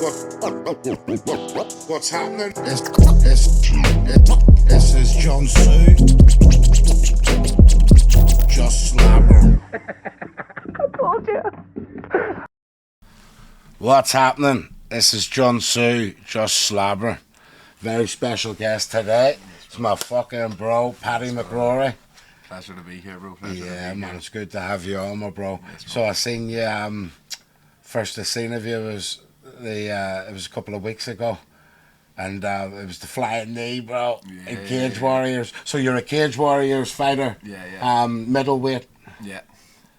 What's happening? This is Jun Tzu. Just slabberin. What's happening? This is Jun Tzu. Just slabberin. Very special guest today. It's my fucking bro, Paddy McCorry. Pleasure to be here, bro. Pleasure to be Man, here. it's good to have you on, my bro. Yes, so I seen you. First I seen of you was it was a couple of weeks ago, and it was the flying knee, bro. In Cage Warriors. So you're a Cage Warriors fighter. Yeah. Middleweight.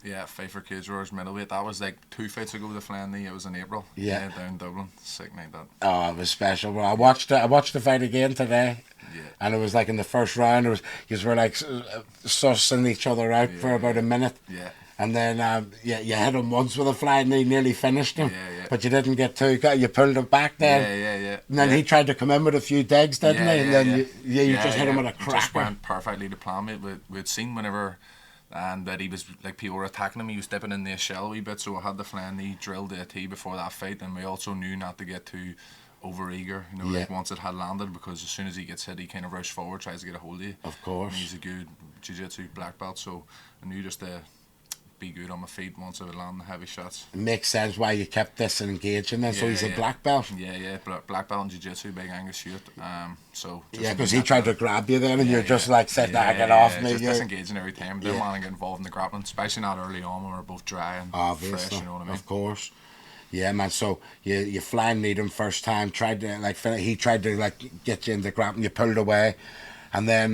Yeah, fight for Cage Warriors middleweight. That was like 2 fights ago, the flying knee. It was in April. Yeah. Down in Dublin. Sick night that. Oh, it was special, bro. I watched the fight again today. Yeah. And it was like in the first round, you were like sussing each other out for about a minute. Yeah. And then you hit him once with a flying knee, nearly finished him. Yeah. But you didn't get too. You pulled it back then. Yeah. And then he tried to come in with a few digs, didn't he? And then you just hit him with a It cracker. just went perfectly to plan, mate. We'd seen whenever, and that he was like people were attacking him. He was dipping in the shell a wee bit, so I had the flying knee drilled to a T before that fight, and we also knew not to get too over eager, like once it had landed, because as soon as he gets hit, he kind of rushes forward, tries to get a hold of you. Of course. And he's a good jiu-jitsu black belt, so I knew just to be good on my feet once I would land the heavy shots. It makes sense why you kept this engaging then. So he's a black belt. Yeah, black belt in jiu-jitsu, big Angus shoot. So because he tried to grab you then, and you're just like, said, get off me. Just disengaging every time. Didn't want to get involved in the grappling, especially not early on when we're both dry and fresh. You know what I mean? Of course. Yeah, man. So you flying kneed him first time. He tried to get you into grappling. You pulled away, and then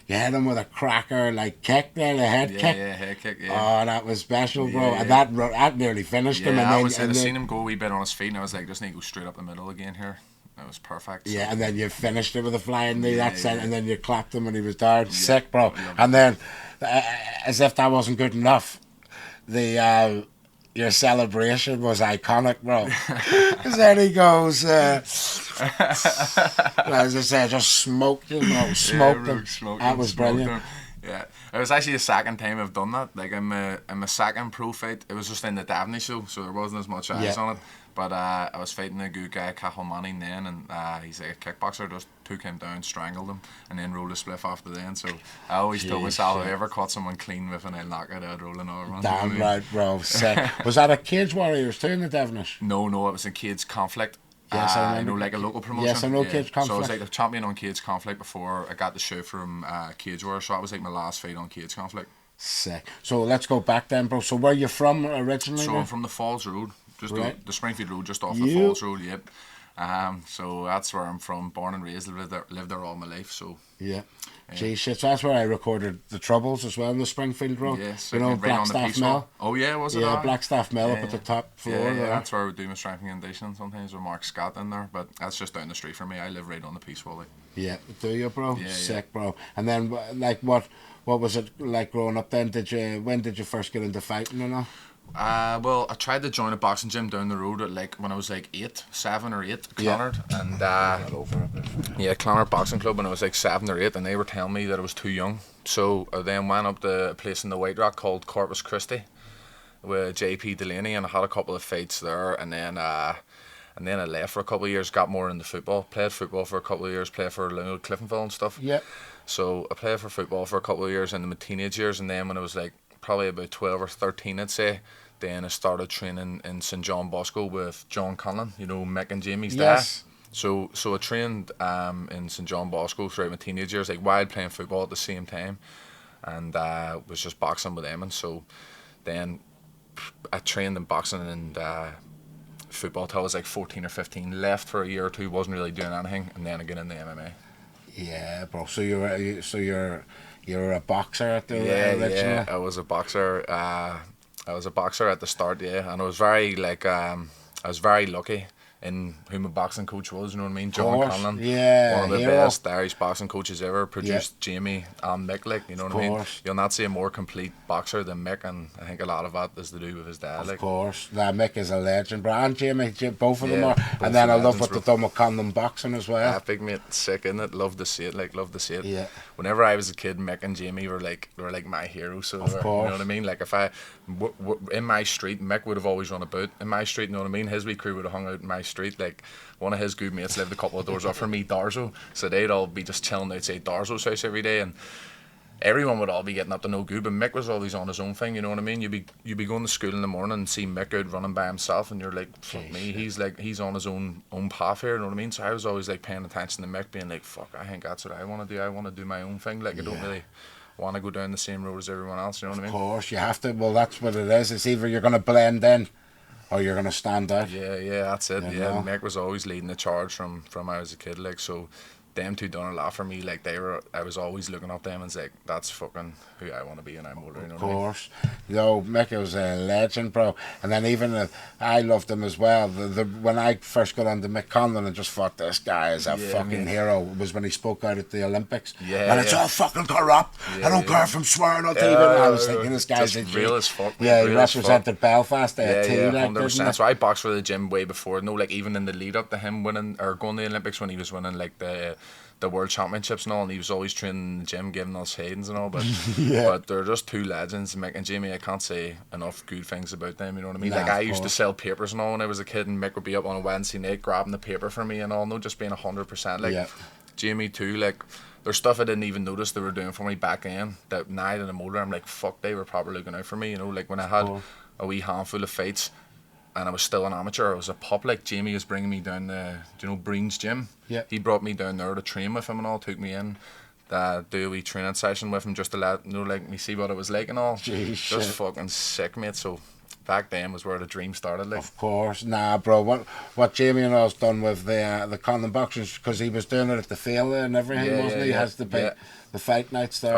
you hit him with a cracker kick there, the head kick. Yeah, head kick. Yeah. Oh, that was special, bro. And that nearly finished him. And I seen him go a wee bit on his feet, and I was like, just need to go straight up the middle again here. That was perfect. Yeah, and then you finised it with a flying knee. And then you clapped him when he was down. Sick, bro. And then, as if that wasn't good enough, your celebration was iconic, bro. Because then he goes, as I said, just smoked him, bro. Smoked him. That was brilliant. Yeah, it was actually the second time I've done that. Like, I'm a second pro fight. It was just in the Daphne show, so there wasn't as much eyes on it. But I was fighting a good guy, Cathal then, and he's like a kickboxer, just took him down, strangled him, and then rolled a spliff after then. So I always told myself, if I ever caught someone clean with an knock it, I'd roll another one. Damn right, bro. Sick. Was that a Cage Warriors too in the Devonish? No, it was a Cage Conflict. Yes, I remember. Like a local promotion. Yes, I know Cage Conflict. So I was like the champion on Cage Conflict before I got the show from Cage Warriors. So that was like my last fight on Cage Conflict. Sick. So let's go back then, bro. So where are you from originally? So I'm from the Falls Road. Just the Springfield Road, just off the Falls Road, yep. So that's where I'm from, born and raised, lived there all my life. So Gee, shit. So that's where I recorded the Troubles as well, in the Springfield Road. Yes, you know, right Blackstaff Mill. Oh yeah, was it? Yeah, Blackstaff Mill up at the top floor. Yeah, that's where I would do my strength and conditioning sometimes with Mark Scott in there. But that's just down the street from me. I live right on the Peaceful. Yeah, do you, bro? Yeah, sick, bro. And then what was it like growing up then? When did you first get into fighting and all? Well, I tried to join a boxing gym down the road at when I was 7 or 8, Clonard, and Clonard Boxing Club when I was 7 or 8, and they were telling me that I was too young. So I then went up to a place in the White Rock called Corpus Christi with JP Delaney, and I had a couple of fights there, and then I left for a couple of years, got more into football, played football for a couple of years, played for Cliftonville and stuff. Yeah. So I played for football for a couple of years in my teenage years, and then when I was probably about 12 or 13, I'd say, then I started training in St John Bosco with John Conlon, Mick and Jamie's dad. So I trained in St John Bosco throughout my teenage years, while playing football at the same time, and was just boxing with them. And so then I trained in boxing and football till I was 14 or 15. Left for a year or two, wasn't really doing anything, and then I got into MMA. Yeah, bro. So you're a boxer at the original? Yeah, I was a boxer. I was a boxer at the start, and I was very lucky in who my boxing coach was, you know what I mean? John Conlon. Yeah. One of the best Irish boxing coaches ever, produced Jamie and Mick, you know what I mean? You'll not see a more complete boxer than Mick, and I think a lot of that is to do with his dad. Of course. Mick is a legend, bro. And Jamie, both of them are. And then I love what they've done with Conlon boxing as well. Big mate, sick, innit? Love to see it, love to see it. Yeah. Whenever I was a kid, Mick and Jamie were my heroes. So of course. You know what I mean? In my street, Mick would have always run about in my street, you know what I mean? His wee crew would have hung out in my street. street. Like, one of his good mates lived a couple of doors up from me, Darzo. So they'd all be just chilling outside Darzo's house every day, and everyone would all be getting up to no good, but Mick was always on his own thing, you know what I mean? You'd be going to school in the morning and see Mick out running by himself, and you're like, fuck me, he's on his own path here, you know what I mean? So I was always like paying attention to Mick, being like, fuck, I think that's what I want to do. I want to do my own thing. Like, I don't really want to go down the same road as everyone else, you know what I mean? Of course, you have to. Well, that's what it is. It's either you're going to blend in or you're going to stand out. Yeah, that's it. You Yeah, know? Mick was always leading the charge from I was a kid, like, so them two done a lot for me. Like, I was always looking up them and was like, that's fucking who I want to be when I'm older, you know Of what I mean? course. You know, Mick was a legend, bro. And then even I loved him as well. When I first got onto Mick Conlon and just thought, this guy is a fucking hero, was when he spoke out at the Olympics. Yeah, And it's all fucking corrupt. I don't care if I'm swearing on TV. I was thinking, this guy's just real as fuck. Yeah, he real as fuck. represented Belfast Yeah, there too. yeah, Like, 100%. So I boxed for the gym way before. No, like, even in the lead up to him winning or going to the Olympics, when he was winning like the World Championships and all, and he was always training in the gym, giving us headings and all, but but they're just two legends, Mick and Jamie. I can't say enough good things about them, you know what I mean? Nah, like, I of used to course. sell papers and all when I was a kid, and Mick would be up on a Wednesday night grabbing the paper for me and all, no, just being 100%. Like, Jamie too, like, there's stuff I didn't even notice they were doing for me back then, that now that I'm older, I'm like, fuck, they were probably looking out for me, you know? Like, when I had a wee handful of fights and I was still an amateur, I was a pup, like, Jamie was bringing me down the, do you know, Breen's gym? Yeah. He brought me down there to train with him and all, took me in, do a wee training session with him just to let, you know, like, me see what it was like and all. Jeez, just shit. fucking sick, mate. So back then was where the dream started, like. Of course. Nah, bro, what Jamie and I's done with the Conlon boxing, because he was doing it at the field and everything, wasn't he? He has the fight nights there.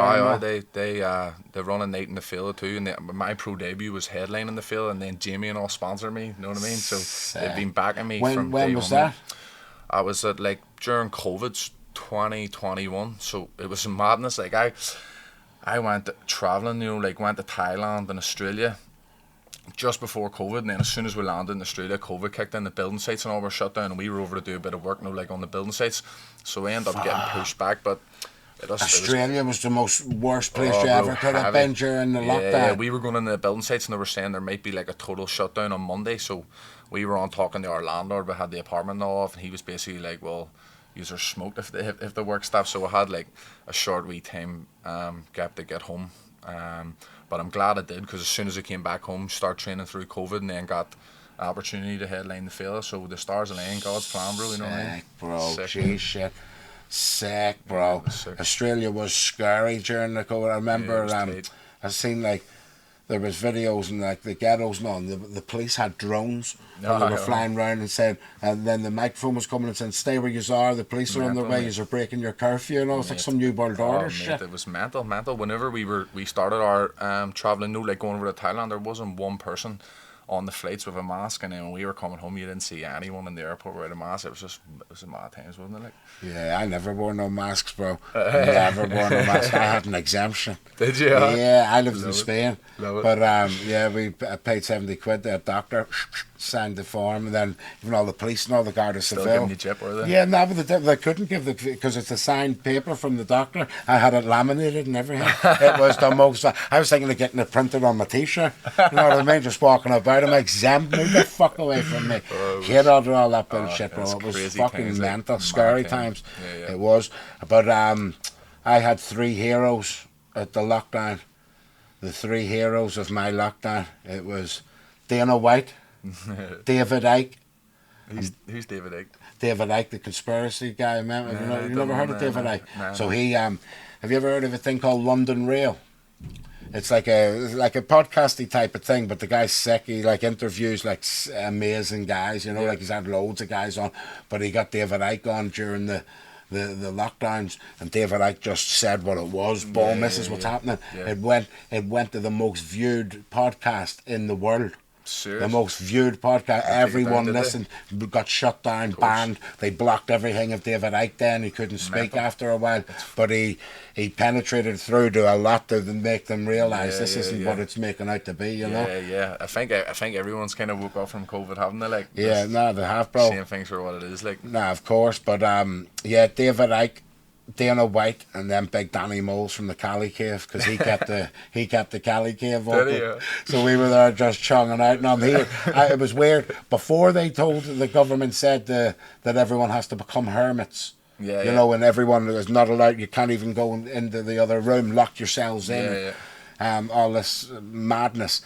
They run a night in the field too, and my pro debut was headlining the field, and then Jamie and all sponsor me, you know what I mean? So they've been backing me from day when was one. that? I was at, like, during COVID's 2021, so it was madness. Like, I went travelling, you know, like, went to Thailand and Australia just before COVID, and then as soon as we landed in Australia, COVID kicked in, the building sites and all were shut down, and we were over to do a bit of work, you know, like, on the building sites, so we ended up getting pushed back, but Australia was the worst place you bro, ever could have been during the lockdown. Yeah, we were going in the building sites and they were saying there might be like a total shutdown on Monday, so we were on talking to our landlord. We had the apartment all off, and he was basically like, well, yous are smoked if the work stops. So we had like a short wee time gap to get home, but I'm glad I did, because as soon as I came back home, start training through COVID, and then got an opportunity to headline the field. So the stars align, God's plan, bro, you know what I mean? Bro, Sick, jeez, shit. Sick, bro. Yeah, sick. Australia was scary during the COVID. I remember I seen, like, there was videos in, like, the ghettos and all, and the police had drones, and they were flying around and saying, and then the microphone was coming and saying, stay where you are, the police are on their way, you're breaking your curfew, and all. It's like some new world order shit. It was mental. Whenever we started our travelling, no, like, going over to Thailand, there wasn't one person on the flights with a mask, and then when we were coming home, you didn't see anyone in the airport without a mask. It was a mad times, wasn't it? Like, yeah, I never wore no masks, bro. Never wore no mask. I had an exemption. Did you? Yeah, I lived in Spain. Love it. But yeah, we paid 70 quid to a doctor, signed the form, and then even all the police and all the Garda Still Civil. giving you jip, were they? Yeah, no, but they couldn't give because it's a signed paper from the doctor. I had it laminated and everything. It was the most. I was thinking of getting it printed on my t-shirt. You know what I mean? Just walking about. I'm exempt. Move the fuck away from me. Hate all that bullshit, bro. It was fucking times, mental, like, scary mad times. Yeah. It was. But I had 3 heroes at the lockdown. The 3 heroes of my lockdown. It was Dana White, David Icke. Who's David Icke? David Icke, the conspiracy guy. Man, have you never heard of David Icke? No. So he, have you ever heard of a thing called London Real? It's like a podcasty type of thing, but the guy's sick. He like interviews like amazing guys, you know, like he's had loads of guys on, but he got David Icke on during the lockdowns, and David Icke just said what it was. Boom, this is what's happening. Yeah. It went to the most viewed podcast in the world. Serious? The most viewed podcast. Everyone listened. Got shut down, banned. They blocked everything of David Icke then. He couldn't speak after a while. But he penetrated through to a lot to make them realise this isn't what it's making out to be, you know? Yeah. I think everyone's kind of woke up from COVID, haven't they? Like, yeah, no, they have, bro. Seeing things for what it is, like. Nah, of course. But yeah, David Icke Dana White and then Big Danny Moles from the Cali Cave, because he kept the Cali Cave open. Did he, yeah? So we were there just chonging out, and I'm here. It was weird. Before they told the government said that everyone has to become hermits. Yeah, you know, and everyone is not allowed. You can't even go into the other room. Lock yourselves in. All this madness.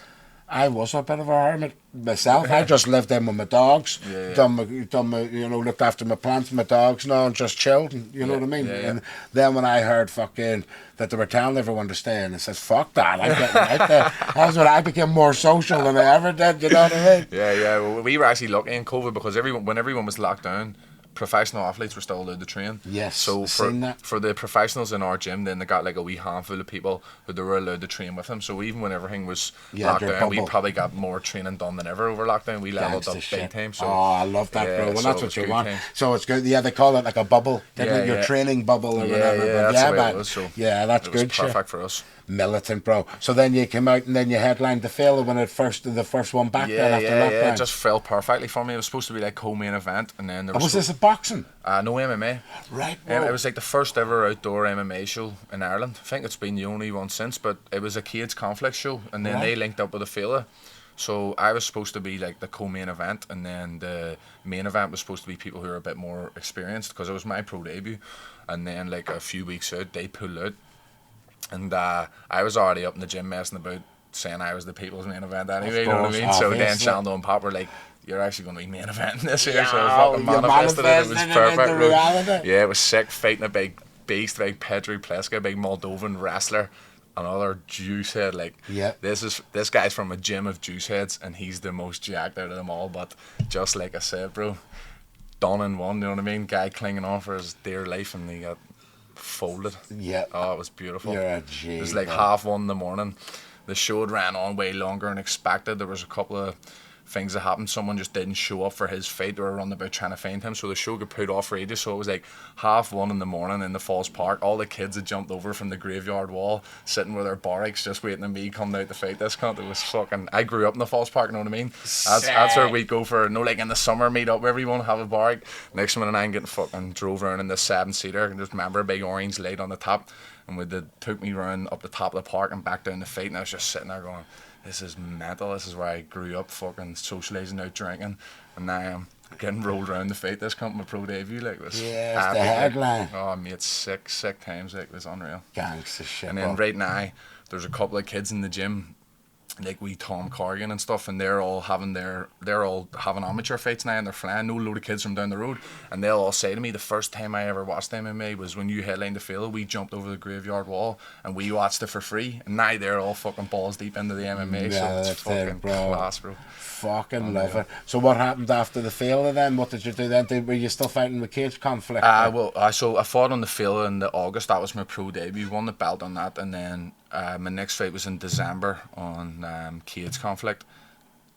I was a bit of a hermit myself. I just lived in with my dogs, done my, looked after my plants, my dogs, and just chilled. You know what I mean? And then when I heard fucking that they were telling everyone to stay in, I says, "Fuck that! I'm getting out there." That's when I became more social than I ever did. You know what I mean? Yeah. Well, we were actually lucky in COVID because when everyone was locked down, professional athletes were still allowed to train. Yes, so for the professionals in our gym, then they got like a wee handful of people who they were allowed to train with them. So even when everything was locked down, we probably got more training done than ever over lockdown. We leveled up big time. So I love that, bro. Well, that's what you want. So it's good. Yeah, they call it like a bubble, your training bubble or whatever. That's the way it was. So that's it good. Was perfect for us. Militant, bro. So then you came out and then you headlined the Phil when the first one back then after lockdown. Yeah, it just fell perfectly for me. It was supposed to be like co-main event, and then there was this a boxing? No MMA. Right, bro. It was like the first ever outdoor MMA show in Ireland. I think it's been the only one since, but it was a cage conflict show, and then they linked up with a fella. So I was supposed to be like the co-main event, and then the main event was supposed to be people who are a bit more experienced, because it was my pro debut. And then like a few weeks out, they pulled out. And I was already up in the gym messing about, saying I was the people's main event anyway, you know what I mean? So then Shaldo and Pop were like, "You're actually going to be main eventing this year." So I fucking manifested it. It was perfect. Yeah, it was sick, fighting a big beast, big Pedro Pleska, big Moldovan wrestler, another juice head. This guy's from a gym of juice heads, and he's the most jacked out of them all. But just like I said, bro, done in one, you know what I mean? Guy clinging on for his dear life, and he got folded. Oh, it was beautiful. You're a G. It was like 1:30 in the morning. The show had ran on way longer than expected. There was a couple of things that happened. Someone just didn't show up for his fight. They were running about trying to find him, so the show got put off for ages. So it was like 1:30 in the morning in the Falls Park. All the kids had jumped over from the graveyard wall, sitting with their barracks, just waiting on me coming out to fight this cunt. It was fucking. I grew up in the Falls Park, you know what I mean? That's where we'd go for, like in the summer, meet up everyone, have a barrack. Next minute I'm getting fucking drove around in this 7-seater, and just remember a big orange light on the top, and they took me around up the top of the park and back down the fight, and I was just sitting there going, "This is mental. This is where I grew up, fucking socialising out drinking, and now I'm getting rolled around the fight. This company pro debut, like this." Yeah, it's the headline. Oh, mate, sick times. Like, it was unreal. Gangsta shit. And then right now, there's a couple of kids in the gym, like wee Tom Corrigan and stuff, and they're all having amateur fights now, and they're flying. No load of kids from down the road, and they'll all say to me, the first time I ever watched MMA was when you headlined the field. We jumped over the graveyard wall and we watched it for free, and now they're all fucking balls deep into the MMA. So it's fucking class, bro. Fucking love it. So what happened after the failure then? What did you do then? Were you still fighting the cage conflict? So I fought on the field in the August. That was my pro debut. Won the belt on that, and then my next fight was in December on cage conflict,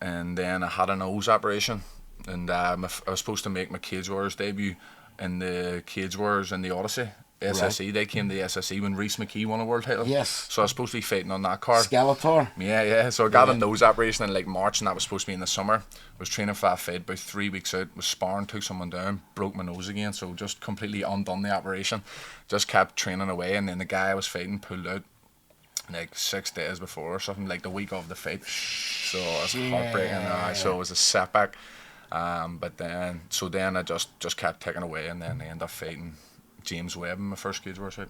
and then I had a nose operation, and I was supposed to make my Cage Warriors debut in the Cage Warriors in the Odyssey. SSE, They came to the SSE when Reese McKee won a world title. Yes. So I was supposed to be fighting on that card. Skeletor. Yeah. So I got a nose operation in like March, and that was supposed to be in the summer. Was training for that fight, about 3 weeks out, was sparring, took someone down, broke my nose again, so just completely undone the operation. Just kept training away, and then the guy I was fighting pulled out like 6 days before or something, like the week of the fight. So it was heartbreaking. So it was a setback. But then I just kept ticking away, and then I ended up fighting James Webb in my first Cage Warriors fight.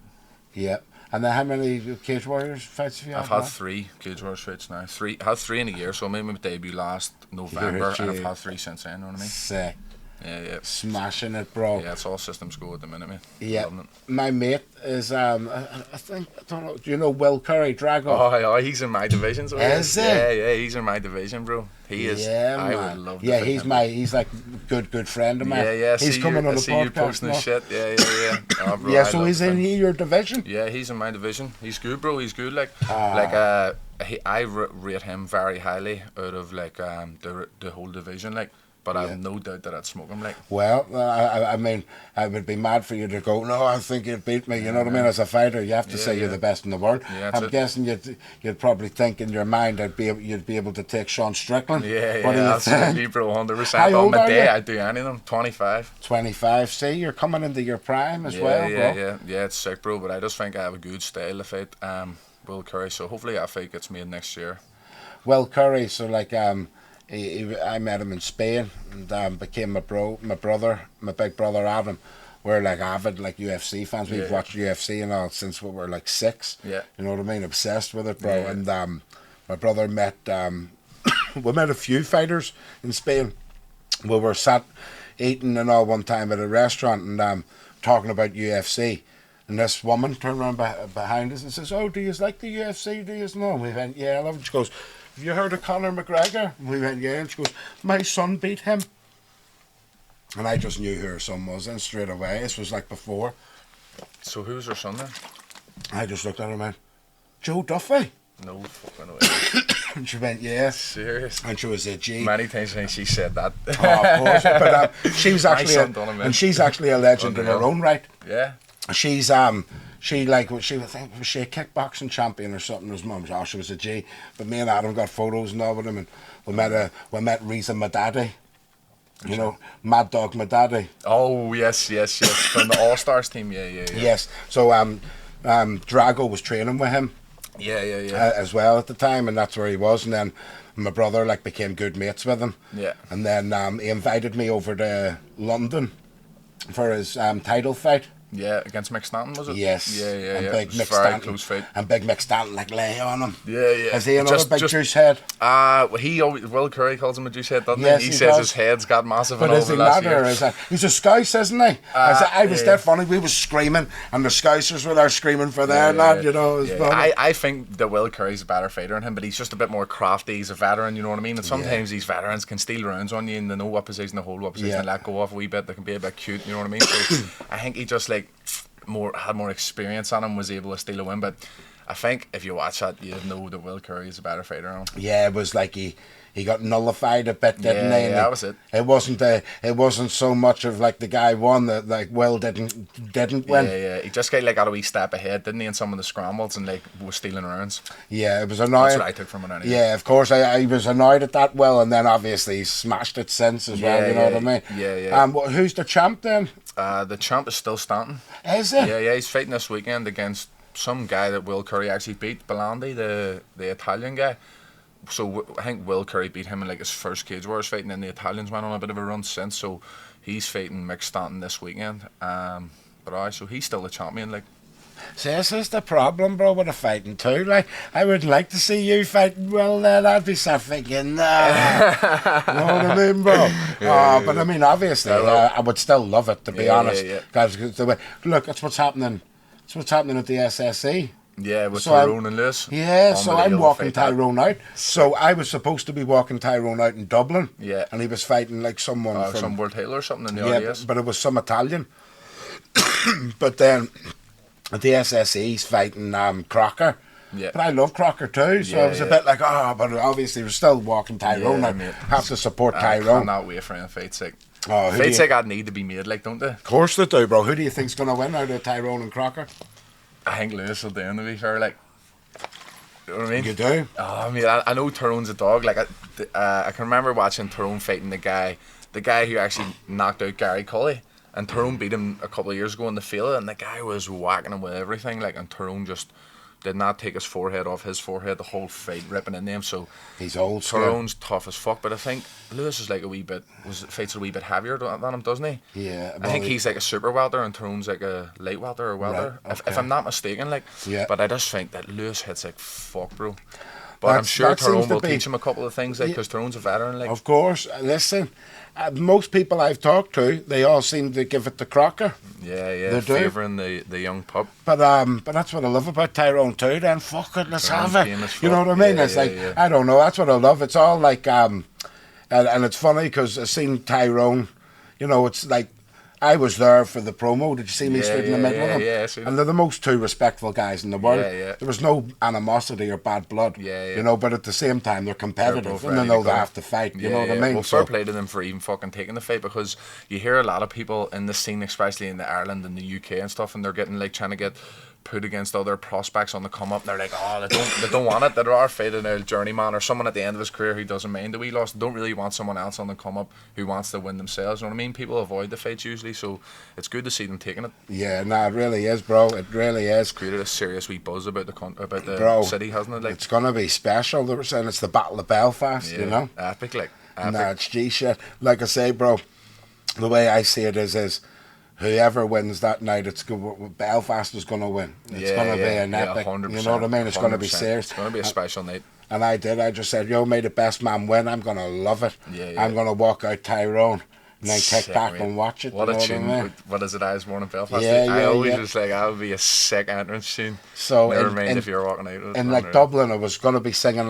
Yeah. And then how many Cage Warriors fights have you had? I've had 3 Cage Warriors fights now. I had 3 in a year, so I made my debut last November, and I've had 3 since then, you know what I mean? Sick. Yeah. Smashing it, bro. Yeah, it's all systems go at the minute, mate. Yeah. My mate is, I don't know, do you know Will Curry, Drago? Oh, he's in my division. So is he? Yeah, he's in my division, bro. He is. Yeah, I man. would love to. Yeah, he's like good friend of mine. Yeah. He's coming on the podcast. You posting his shit. Yeah. Oh, bro, yeah, so he's in your division? Yeah, he's in my division. He's good, bro. He's good. I rate him very highly out of like the whole division. Like, but I've no doubt that I'd smoke him. Like, Well, I mean, I would be mad for you to go, no, I think you'd beat me. You know what I mean? As a fighter, you have to say you're the best in the world. Yeah, I'm guessing you'd probably think in your mind you'd be able to take Sean Strickland. yeah, What do you absolutely, think? bro, 100%. How On old my are day, you? I'd do any of them. 25. 25. See, you're coming into your prime as well, bro. Yeah, it's sick, bro. But I just think I have a good style to fight. Will Curry. So hopefully that fight gets made next year. Will Curry, so like I met him in Spain and became my brother, my big brother Adam. We're like avid like UFC fans. We've watched UFC and all since we were like 6. Yeah. You know what I mean? Obsessed with it, bro. Yeah. And my brother met we met a few fighters in Spain. We were sat eating and all one time at a restaurant and talking about UFC. And this woman turned around behind us and says, "Oh, do you like the UFC? Do you know?" And we went, "Yeah, I love it." She goes, "Have you heard of Conor McGregor?" And we went, "Yeah." And she goes, "My son beat him." And I just knew who her son was then straight away. This was like before. So who's her son then? I just looked at her and went, "Joe Duffy." No fucking way. And she went, "Yeah." Serious? And she was a G. Many times I think she said that. Oh, of course. But she was actually son done it, man. and she's actually a legend in her Unreal. own right. Yeah. She's she was she a kickboxing champion or something. His mum, oh, she was a G. But me and Adam got photos and all with him, and we met Reza Madadi. You know, Mad Dog Madadi. Oh yes. From the All Stars team. Yeah. Yes. So Drago was training with him. Yeah. As well at the time, and that's where he was. And then my brother like became good mates with him. Yeah. And then he invited me over to London for his title fight. Yeah, against Mick Stanton, was it? Yes. Yeah. And It Big was Mick very Stanton. close fight. And Big Mick Stanton like lay on him. Yeah. Is he another big just juice head? Will Curry calls him a juice head, doesn't Yes, he? he He says does. his head's got massive But and is over he last mad year. or is that? He's a Scouse, isn't he? I was yeah. dead funny. We was screaming, and the Scousers were there screaming for their lad. You know, it was funny. I think that Will Curry's a better fighter than him, but he's just a bit more crafty. He's a veteran, you know what I mean? And sometimes these veterans can steal rounds on you and they know what position to hold, what position to let go off a wee bit. They can be a bit cute, you know what I mean? So I think he just like had more experience on him, was able to steal a win. But I think if you watch that, you'd know that Will Curry is a better fighter than him. Yeah, it was like he got nullified a bit, didn't he? Yeah, that was it. It wasn't so much of like the guy won that like Will didn't win. Yeah. He just got a wee step ahead, didn't he, in some of the scrambles and like was stealing rounds. Yeah, it was annoying. That's what I took from it anyway. Yeah, of course. I was annoyed at that Will, and then obviously he smashed it since as well. You know what I mean? Yeah. Who's the champ then? The champ is still Stanton. Is it? Yeah. He's fighting this weekend against some guy that Will Curry actually beat, Belandi, the Italian guy. So I think Will Curry beat him in like his first Cage Warriors fight, and then the Italians went on a bit of a run since. So he's fighting Mick Stanton this weekend. So he's still the champion. Like, See, this is the problem, bro, with the fighting too. Like, I would like to see you fighting Will then. I'd be sat thinking, nah. You know what I mean, bro? But I mean, obviously, I would still love it, to be honest. Guys, look, that's what's happening. That's what's happening at the SSE. Yeah, with Tyrone and Lewis. Yeah, so I'm walking Tyrone out. Sick. So I was supposed to be walking Tyrone out in Dublin. Yeah. And he was fighting like someone from... some world title or something in the Yeah, RDS. but it was some Italian. But then at the SSE, he's fighting Crocker. Yeah. But I love Crocker too, so I was a bit like, but obviously we're still walking Tyrone. I have to support Tyrone. I cannot wait for him fights like... Oh, fights like that need to be made, like, don't they? Of course they do, bro. Who do you think's going to win out of Tyrone and Crocker? I think Lewis will do him, to be fair, like... You know what I mean? You do? Oh, I mean, I know Tyrone's a dog. Like, I can remember watching Tyrone fighting the guy who actually knocked out Gary Cully. And Tyrone beat him a couple of years ago in the field, and the guy was whacking him with everything. Like, and Tyrone just did not take his forehead off his forehead the whole fight, ripping into him. So he's old school. Tyrone's tough as fuck, but I think Lewis is like fights a wee bit heavier than him, doesn't he? Yeah. I think he's like a super welter and Tyrone's like a light welter or welter, Right, if I'm not mistaken. Like, yeah. But I just think that Lewis hits like fuck, bro. But I'm sure Tyrone will teach him a couple of things, like, because Tyrone's a veteran. Like, of course. Listen, most people I've talked to, they all seem to give it to Crocker. Yeah, favouring the young pup. But that's what I love about Tyrone too. Then fuck it, let's have it. You know what I mean? It's like I don't know. That's what I love. It's all like and it's funny because I seen Tyrone. You know, it's like I was there for the promo. Did you see me Yeah, stood in the yeah, middle of them? yeah, I seen And it. they're the most two respectful guys in the world. Yeah, yeah. There was no animosity or bad blood. Yeah, yeah. You know, but at the same time, they're They're competitive both and they ready to know they go. have to fight. You Yeah, know what I yeah. mean? Well, fair play to them for even fucking taking the fight, because you hear a lot of people in the scene, especially in the Ireland and the UK and stuff, and they're getting like trying to get put against other prospects on the come up. And they're like, oh, they don't want it. They are fighting a journeyman or someone at the end of his career who doesn't mind the wee loss. They don't really want someone else on the come up who wants to win themselves. You know what I mean? People avoid the fights usually, so it's good to see them taking it. Yeah, no, it really is, bro. It really is. Created a serious wee buzz about the Bro, city, hasn't it? Like, it's going to be special. They were saying it's the Battle of Belfast, yeah, you know? epic, like epic. Nah, it's G shit. Like I say, bro, the way I see it is whoever wins that night, Belfast is going to win. It's going to be an epic. 100%, You know what I mean? It's going to be 100%. serious. It's going to be a special night. And I just said, yo, may the best man win. I'm going to love it. Yeah. I'm going to walk out Tyrone and then kick Sick, back mate. and watch it. What you a know tune. What I mean? What is it, I was born in Belfast? Yeah, I yeah, always yeah. was like, that would be a sick entrance tune. So Never in- mind in- if you're walking out with it. In like Unreal. Dublin, I was going to be singing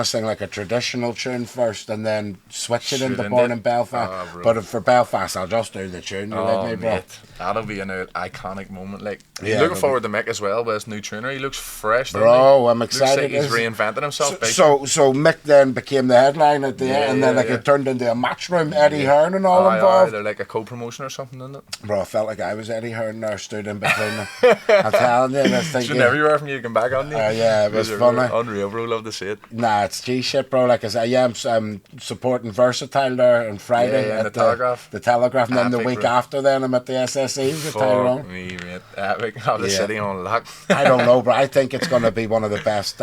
sing like a traditional tune first and then switch it Shoot into into Born it? in Belfast. Ah, bro. But for Belfast, I'll just do the tune. You Oh, with me, bro? mate, that'll be an iconic moment. Like, Yeah, looking it'll forward to Mick as well with his new tuner. He looks fresh, doesn't Bro, he? I'm excited. Looks like he's reinvented himself. big. So Mick then became the headline at the Yeah, end, and then yeah, like yeah. it turned into a matchroom. Eddie Hearn and all Aye, involved. they're like a co-promotion or something, isn't it? Bro, I felt like I was Eddie Hearn there, stood in between them. I'm telling you, that's Shouldn't thinking. everywhere from you can back on you. Yeah, it was funny. Unreal, bro. Love to see it. Nah, it's G shit, bro. Like I said, yeah, I'm supporting Versatile there on Friday Yeah, at the Telegraph. The Telegraph, and then the Epic, week bro. after, then I'm at the SSE with Tyrone. Fuck me, mate. Epic. Have the Yeah. city on lock. I don't know, but I think it's going to be one of the best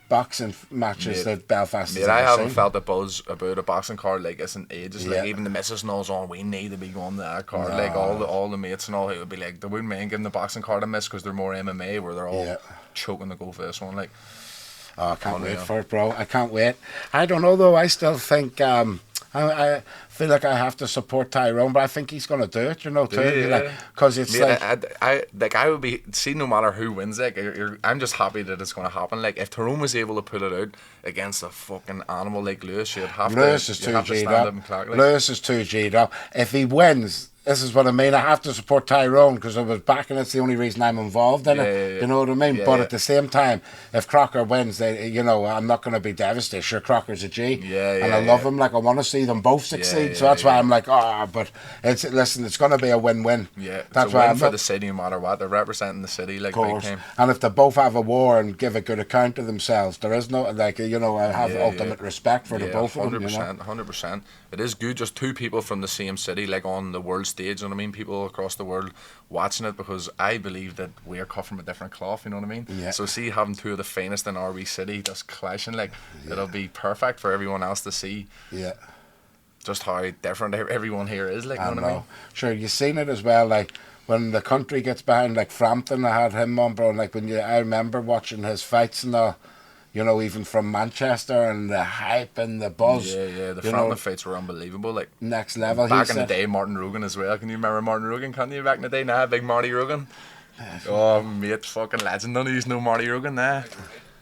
boxing matches Mate, that Belfast has Mate, I ever haven't seen. felt the buzz about a boxing card like this in ages. Yeah. Like even the missus knows on, we need to be going to that card. Nah. Like all the mates and all, it would be like they wouldn't mind giving the boxing card a miss because they're more MMA, where they're all Yeah. choking to go for this one. Like, Oh, I can't wait Unreal. for it, bro. I can't wait. I don't know, though. I still think I feel like I have to support Tyrone, but I think he's going to do it, you know, too. Yeah. Because it's mate, like... I would be see no matter who wins. Like, I'm just happy that it's going to happen. Like, if Tyrone was able to pull it out against a fucking animal like Lewis, you'd have Lewis to. is you'd too have to G'd stand up. up and clack, like. Lewis is too G'd up. If he wins, this is what I mean. I have to support Tyrone because I was backing. It's the only reason I'm involved in it. Yeah. You know what I mean? Yeah, But yeah. at the same time, if Crocker wins, I'm not going to be devastated. Sure, Crocker's a G. And I love him. Like, I want to see them both succeed. So that's why I'm like, but it's going to be a win-win. Yeah, That's it's a why win I'm for not- the city no matter what. They're representing the city like Of course. big time. And if they both have a war and give a good account of themselves, there is no, I have Yeah, ultimate respect for the both of them. 100%, 100%. It is good, just two people from the same city, like on the world stage, you know what I mean? People across the world watching it, because I believe that we are cut from a different cloth, you know what I mean? Yeah. So see, having two of the finest in our wee city just clashing, like, it'll be perfect for everyone else to see Yeah. just how different everyone here is, like, you I know what I mean? know. Sure, you've seen it as well, like, when the country gets behind, like Frampton, I had him on, bro, and like, I remember watching his fights and all, even from Manchester, and the hype and the buzz. Yeah, the you Frampton know, fights were unbelievable, like. next level. Back he in the said. day, Martin Rogan as well. Can you remember Martin Rogan? Can you back in the day? Nah, big Marty Rogan. Oh, mate, fucking legend. None of you know Marty Rogan, nah.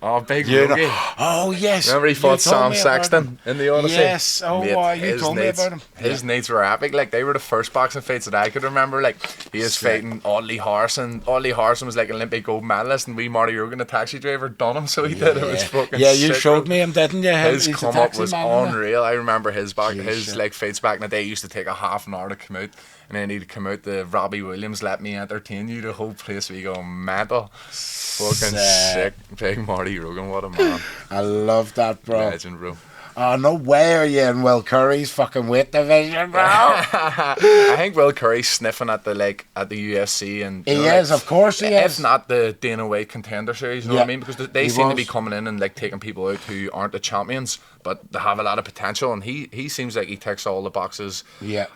Oh, big Rogan. Oh, yes. Remember he you fought told Sam me about him. Sexton in the Odyssey? Yes. Oh, Mate, wow, you his told me nights- about him. His nights were epic. Like, they were the first boxing fights that I could remember. Like, he was Sick. fighting Audley Harrison. Audley Harrison was like an Olympic gold medalist, and we Marty Rogan, the taxi driver, done him. So he did. It was fucking Yeah, you sick, showed bro. me him, didn't you? His He's a come up taxi was man, isn't he? unreal. I remember his Jeez, shit. fights back in the day used to take a half an hour to come out, and then he'd come out the Robbie Williams, let me entertain you. The whole place we go mental. Fucking sick. Big Marty Rogan, what a man. I love that, bro. Legend, bro. Oh, no way are you in Will Curry's fucking weight division, bro? I think Will Curry's sniffing at the UFC, and He is, of course he if is. not the Dana White Contender Series, you know Yeah, what I mean? Because they he seem to be was. coming in and like taking people out who aren't the champions, but they have a lot of potential, and he seems like he ticks all the boxes. Yeah.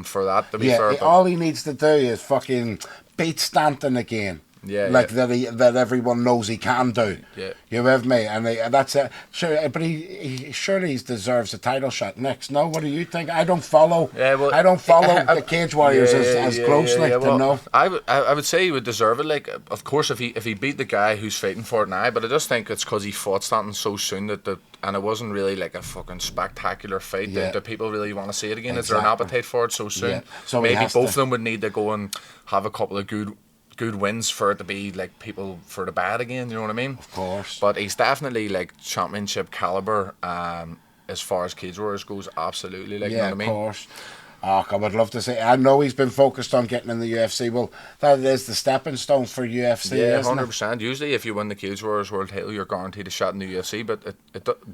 For that, to be Yeah, fair. But all he needs to do is fucking beat Stanton again. Yeah, like yeah. that everyone knows he can do. Yeah. You with me? And that's it. Sure, but he surely deserves a title shot next. No, what do you think? I don't follow. Yeah, well, I don't follow the Cage Warriors as closely to Well, know. I would say he would deserve it. Like, of course, if he beat the guy who's fighting for it now, but I just think it's because he fought something so soon and it wasn't really like a fucking spectacular fight. Yeah. Do people really want to see it again? Exactly. Is there an appetite for it so soon? Yeah. So maybe both of them would need to go and have a couple of good wins for it to be like people for the bad again. You know what I mean? Of course. But he's definitely like championship caliber. As far as Cage Warriors goes, absolutely. Like, you know what I mean? Of course. Oh, I would love to say. I know he's been focused on getting in the UFC. Well, that is the stepping stone for UFC. Yeah, 100%. Usually, if you win the Cage Warriors World Title, you're guaranteed a shot in the UFC. But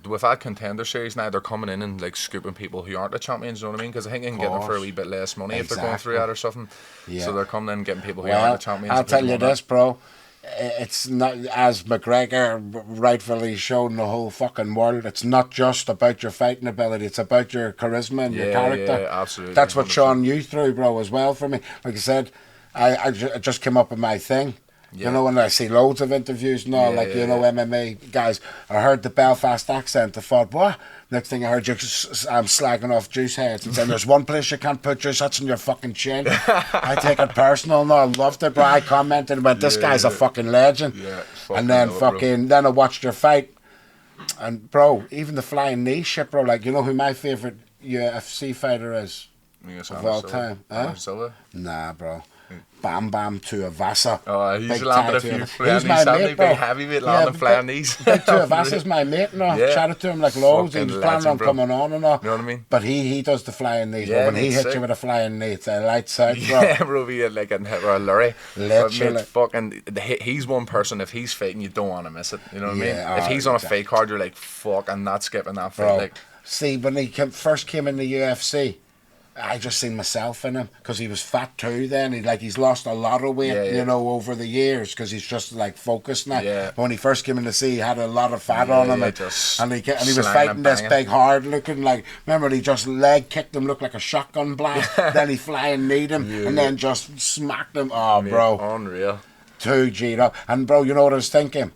with that contender series now, they're coming in and like scooping people who aren't the champions. You know what I mean? Because I think they can get them for a wee bit less money if they're going through that or something. Yeah. So they're coming in and getting people who aren't the champions. I'll tell you this, bro. It's not, as McGregor rightfully shown the whole fucking world, it's not just about your fighting ability, it's about your charisma and your character. Yeah, absolutely. That's what 100%. Sean you through, bro, as well for me. Like I said, I just came up with my thing. Yeah. You know, when I see loads of interviews and all, MMA guys, I heard the Belfast accent, I thought, what? Next thing I heard you slagging off juice heads and saying, there's one place you can't put juice, that's in your fucking chin. I take it personal, no, I loved it, bro. I commented about this guy's a fucking legend. Yeah, and then then I watched your fight. And, bro, even the flying knee shit, bro, like, you know who my favourite UFC fighter is of all time? Huh? Nah, bro. Bam Bam Tuivasa. Oh, he's landed a few flying knees. He's big heavyweight landing flying knees. Big Tuivasa's my mate and all. Chatted to him like loads. He was planning on coming on and all. You know what I mean? But he does the flying knees. Yeah, when he hits you with a flying knee, it's a lights out, bro. Yeah, bro, he had like a lurry. Literally. He's one person, if he's fighting, you don't want to miss it. You know what I mean? If he's on a fight card, you're like, fuck, I'm not skipping that fight. Like, see, when he first came in the UFC, I just seen myself in him because he was fat too. Then he's lost a lot of weight, you know, over the years because he's just like focused now. Yeah. But when he first came in to see, he had a lot of fat on him, and he was fighting this big, hard looking like. Remember, he just leg kicked him, looked like a shotgun blast. Then he flying kneed him, and then just smacked him. Oh, bro, unreal. Too G'd up. And bro, you know what I was thinking?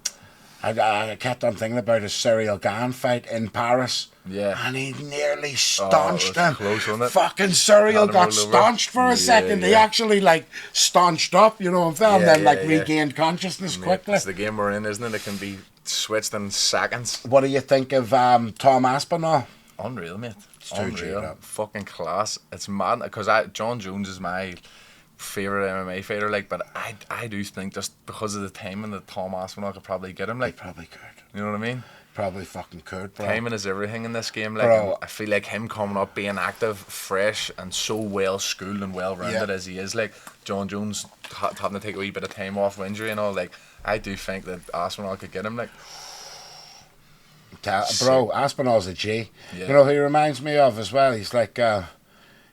I kept on thinking about his Cyril Gane fight in Paris. Yeah. And he nearly staunched him. Close, wasn't it? Fucking Cyril got staunched for a second. Yeah. He actually like staunched up, you know, and then regained consciousness quickly. It's the game we're in, isn't it? It can be switched in seconds. What do you think of Tom Aspinall? Unreal, mate. It's unreal. Fucking class. It's mad because John Jones is my favourite MMA fighter, like, but I do think just because of the timing that Tom Aspinall could probably get him, like, he probably could. You know what I mean? Probably fucking could, bro. Timing is everything in this game, like, bro. I feel like him coming up, being active, fresh, and so well schooled and well rounded as he is, like, John Jones having to take a wee bit of time off with injury and all, like, I do think that Aspinall could get him, like. Bro, Aspinall's a G. Yeah. You know who he reminds me of as well? He's like,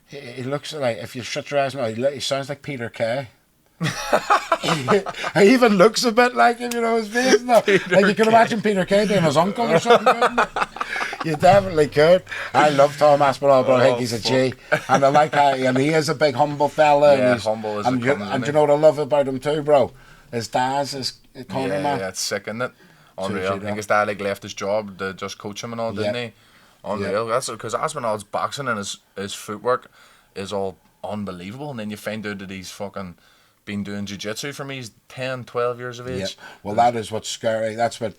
he looks like, if you shut your eyes now, he sounds like Peter Kay. He even looks a bit like him, you know, his face. Like you can imagine Peter Kay being his uncle or something. You definitely could. I love Tom Aspinall, bro. I think he's a G. And I like how, and he is a big humble fella. Yeah, and humble as and you know what I love about him too, bro? His dad's his corner man. Yeah, it's sick, isn't it? Unreal. I think his dad like left his job to just coach him and all, didn't he? Unreal. That's because Aspinall's boxing and his footwork is all unbelievable, and then you find out that he's fucking been doing jiu-jitsu from he's 10, 12 years of age. Well, that is what's scary. That's what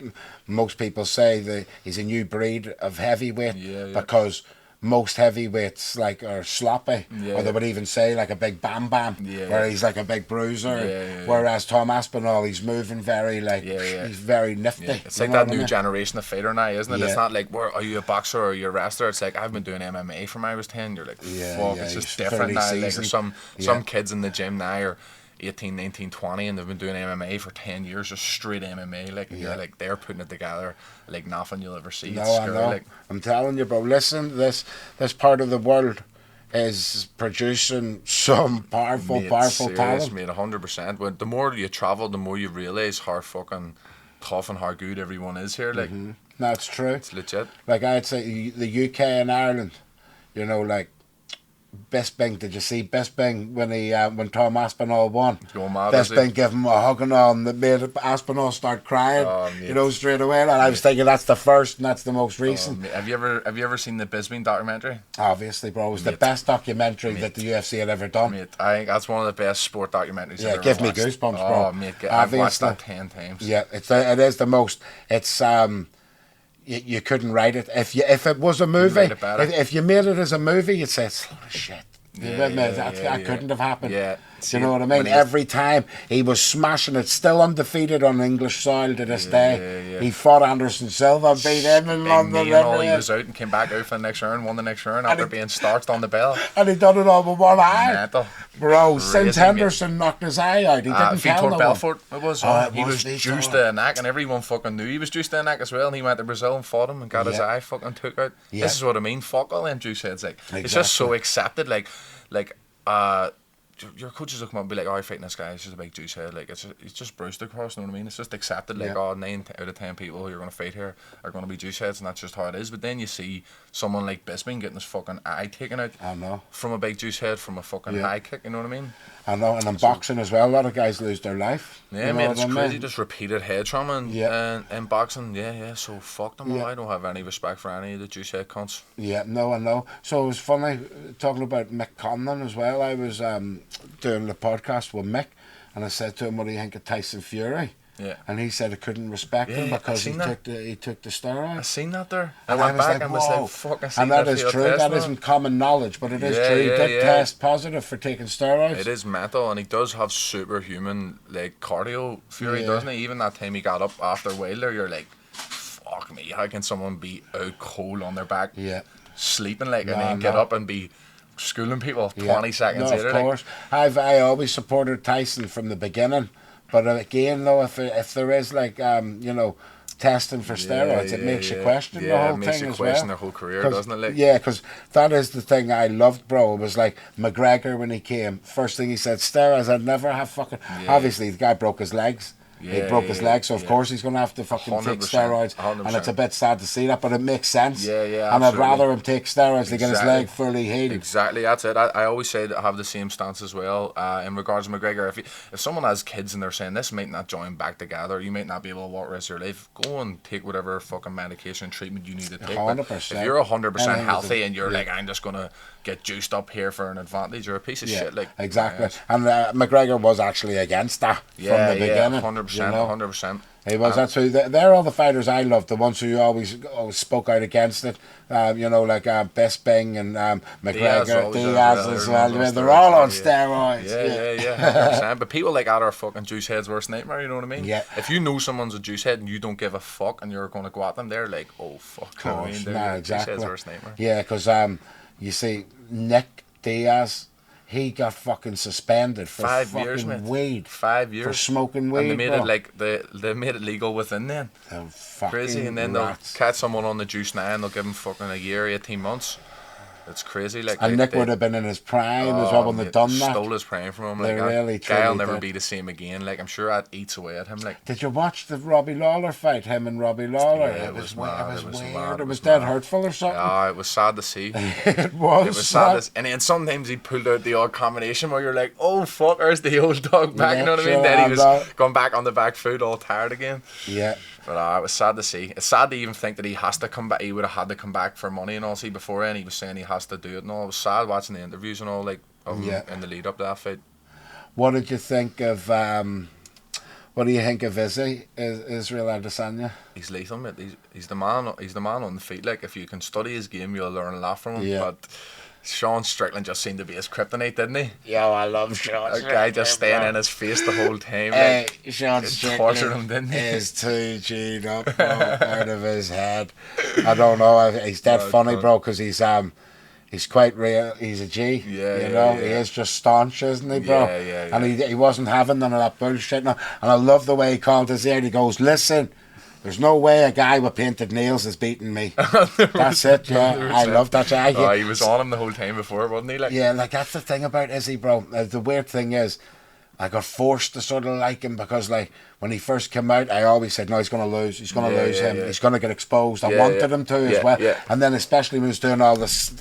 most people say. He's a new breed of heavyweight because most heavyweights like are sloppy, or they would even say like a big Bam Bam, where he's like a big bruiser. Whereas Tom Aspinall, he's moving very he's very nifty. It's like that new generation of fighter now, isn't it? It's not like, are you a boxer or are you a wrestler? It's like, I've been doing MMA from I was 10. You're like, fuck, it's just different now. Like, there's some kids in the gym now are 18, 19, 20, and they've been doing MMA for 10 years, just straight MMA. Like, you're like, they're putting it together like nothing you'll ever see. No, it's scary, I know. like. I'm telling you, bro. Listen, this part of the world is producing some powerful talent. Mate, 100%. But the more you travel, the more you realise how fucking tough and how good everyone is here. Like, That's true. It's legit. Like, I'd say the UK and Ireland, you know, like, Bisping, did you see Bisping when Tom Aspinall won? Going mad, Bisping gave him a hug and all, and that made Aspinall start crying. Straight away. And I was thinking that's the first, and that's the most recent. Have you ever seen the Bisping documentary? Obviously, bro, it was the best documentary that the UFC had ever done. Mate, I think that's one of the best sport documentaries. Yeah, I've give ever me watched. goosebumps, bro. Oh, mate, I've watched that 10 times. Yeah, it is the most. It's you couldn't write it if it was a movie. If you made it as a movie, you'd say it's a lot of shit. That couldn't have happened. Yeah. Do you know what I mean? Every time he was smashing it, still undefeated on English soil to this day. He fought Anderson Silva, beat him in London. He was out and came back out for the next round, won the next round after being starched on the bell. And he done it all with one eye. Mental. Bro, since Henderson knocked his eye out, he didn't tell no one. Belfort, it was. He was juiced to the neck, and everyone fucking knew he was juiced to the neck as well. And he went to Brazil and fought him and got his eye fucking took out. This is what I mean. Fuck all them juice heads. It's just so accepted. Your coaches will come up and be like, "Oh, I'm fighting this guy. It's just a big juice head. It's just Brewster cross." You know what I mean? It's just accepted. 9 out of 10 people you're going to fight here are going to be juice heads, and that's just how it is. But then you see someone like Bisping getting his fucking eye taken out. I know. From a big juice head, from a fucking high kick. You know what I mean? I know, and in boxing as well, a lot of guys lose their life. Yeah, you know mate, it's crazy. Just repeated head trauma in boxing. Yeah. So fuck them all. I don't have any respect for any of the juice head cunts. Yeah, no, I know. So it was funny talking about Mick Conlon as well. I was doing the podcast with Mick, and I said to him, "What do you think of Tyson Fury?" Yeah. And he said I couldn't respect him because he took the steroids. I seen that there. I went back and was like, fuck, I seen that. And that is true. That isn't common knowledge, but it is true. He did test positive for taking steroids. It is mental, and he does have superhuman cardio, Fury, doesn't he? Even that time he got up after Wilder, you're like, fuck me, how can someone be out cold on their back, sleeping and then get up and be schooling people 20 seconds later? Of course. I always supported Tyson from the beginning. But again, though, if there is testing for steroids, it makes you question the whole thing as well. It makes you question their whole career, doesn't it? Yeah, because that is the thing I loved, bro. It was like McGregor when he came. First thing he said, steroids. I'd never have fucking. Obviously, the guy broke his legs. He broke his leg, so of course he's going to have to fucking take steroids. 100%. And it's a bit sad to see that, but it makes sense. Yeah, and I'd rather him take steroids to get his leg fully healed. Exactly, that's it. I always say that I have the same stance as well in regards to McGregor. If someone has kids and they're saying this might not join back together, you might not be able to walk the rest of your life, go and take whatever fucking medication and treatment you need to take. 100%. If you're 100% healthy and you're like, I'm just going to get juiced up here for an advantage, you're a piece of shit. Exactly. And McGregor was actually against that from the beginning. 100%. He was. That's who. They're all the fighters I love. The ones who always spoke out against it. Bisping and McGregor, Diaz as well. They're all on steroids. Yeah. 100%. But people like that are fucking juice heads' worst nightmare. You know what I mean? Yeah. If you know someone's a juice head and you don't give a fuck and you're going to go at them, they're like, oh fuck. Of course. You know what I mean? Exactly. Juice heads' worst nightmare. Yeah, because you see, Nick Diaz. He got fucking suspended for 5 years, mate. Weed. 5 years for smoking weed. And they made it they made it legal within then. Crazy, and then they'll catch someone on the juice now and they'll give him fucking a year, 18 months. It's crazy. And Nick would have been in his prime as well when they done that. Stole his prime from him. They really guy'll never be the same again. I'm sure that eats away at him. Did you watch the Robbie Lawler fight? Him and Robbie Lawler. Yeah, it was weird. Mad. It was dead hurtful or something. It was sad to see. It was sad. And then sometimes he pulled out the odd combination where you're like, oh fuck, there's the old dog back. You know what I mean? Then he was going back on the back foot, all tired again. Yeah. But it was sad to see. It's sad to even think that he has to come back. He would have had to come back for money and all. See, before and he was saying he has to do it and all. It was sad watching the interviews and all, in the lead up to that fight. What did you think of? What do you think of Israel Adesanya? He's lethal, mate. He's the man. He's the man on the feet. If you can study his game, you'll learn a lot from him. Yeah. But Sean Strickland just seemed to be his kryptonite, didn't he? Yeah, I love Sean Strickland. A guy just staying in his face the whole time. Sean Strickland him, didn't he? Is too G'd up, bro, out of his head. I don't know. He's dead funny, bro, because he's quite real. He's a G. He is just staunch, isn't he, bro? Yeah. And he wasn't having none of that bullshit. And I love the way he called his ear. He goes, listen, there's no way a guy with painted nails is beating me. That's it, yeah. I love that. He was on him the whole time before, wasn't he? Yeah, that's the thing about Izzy, bro. The weird thing is, I got forced to sort of like him because, when he first came out, I always said, no, he's going to lose. He's going to lose him. Yeah. He's going to get exposed. I wanted him to as well. Yeah. And then especially when he was doing all this,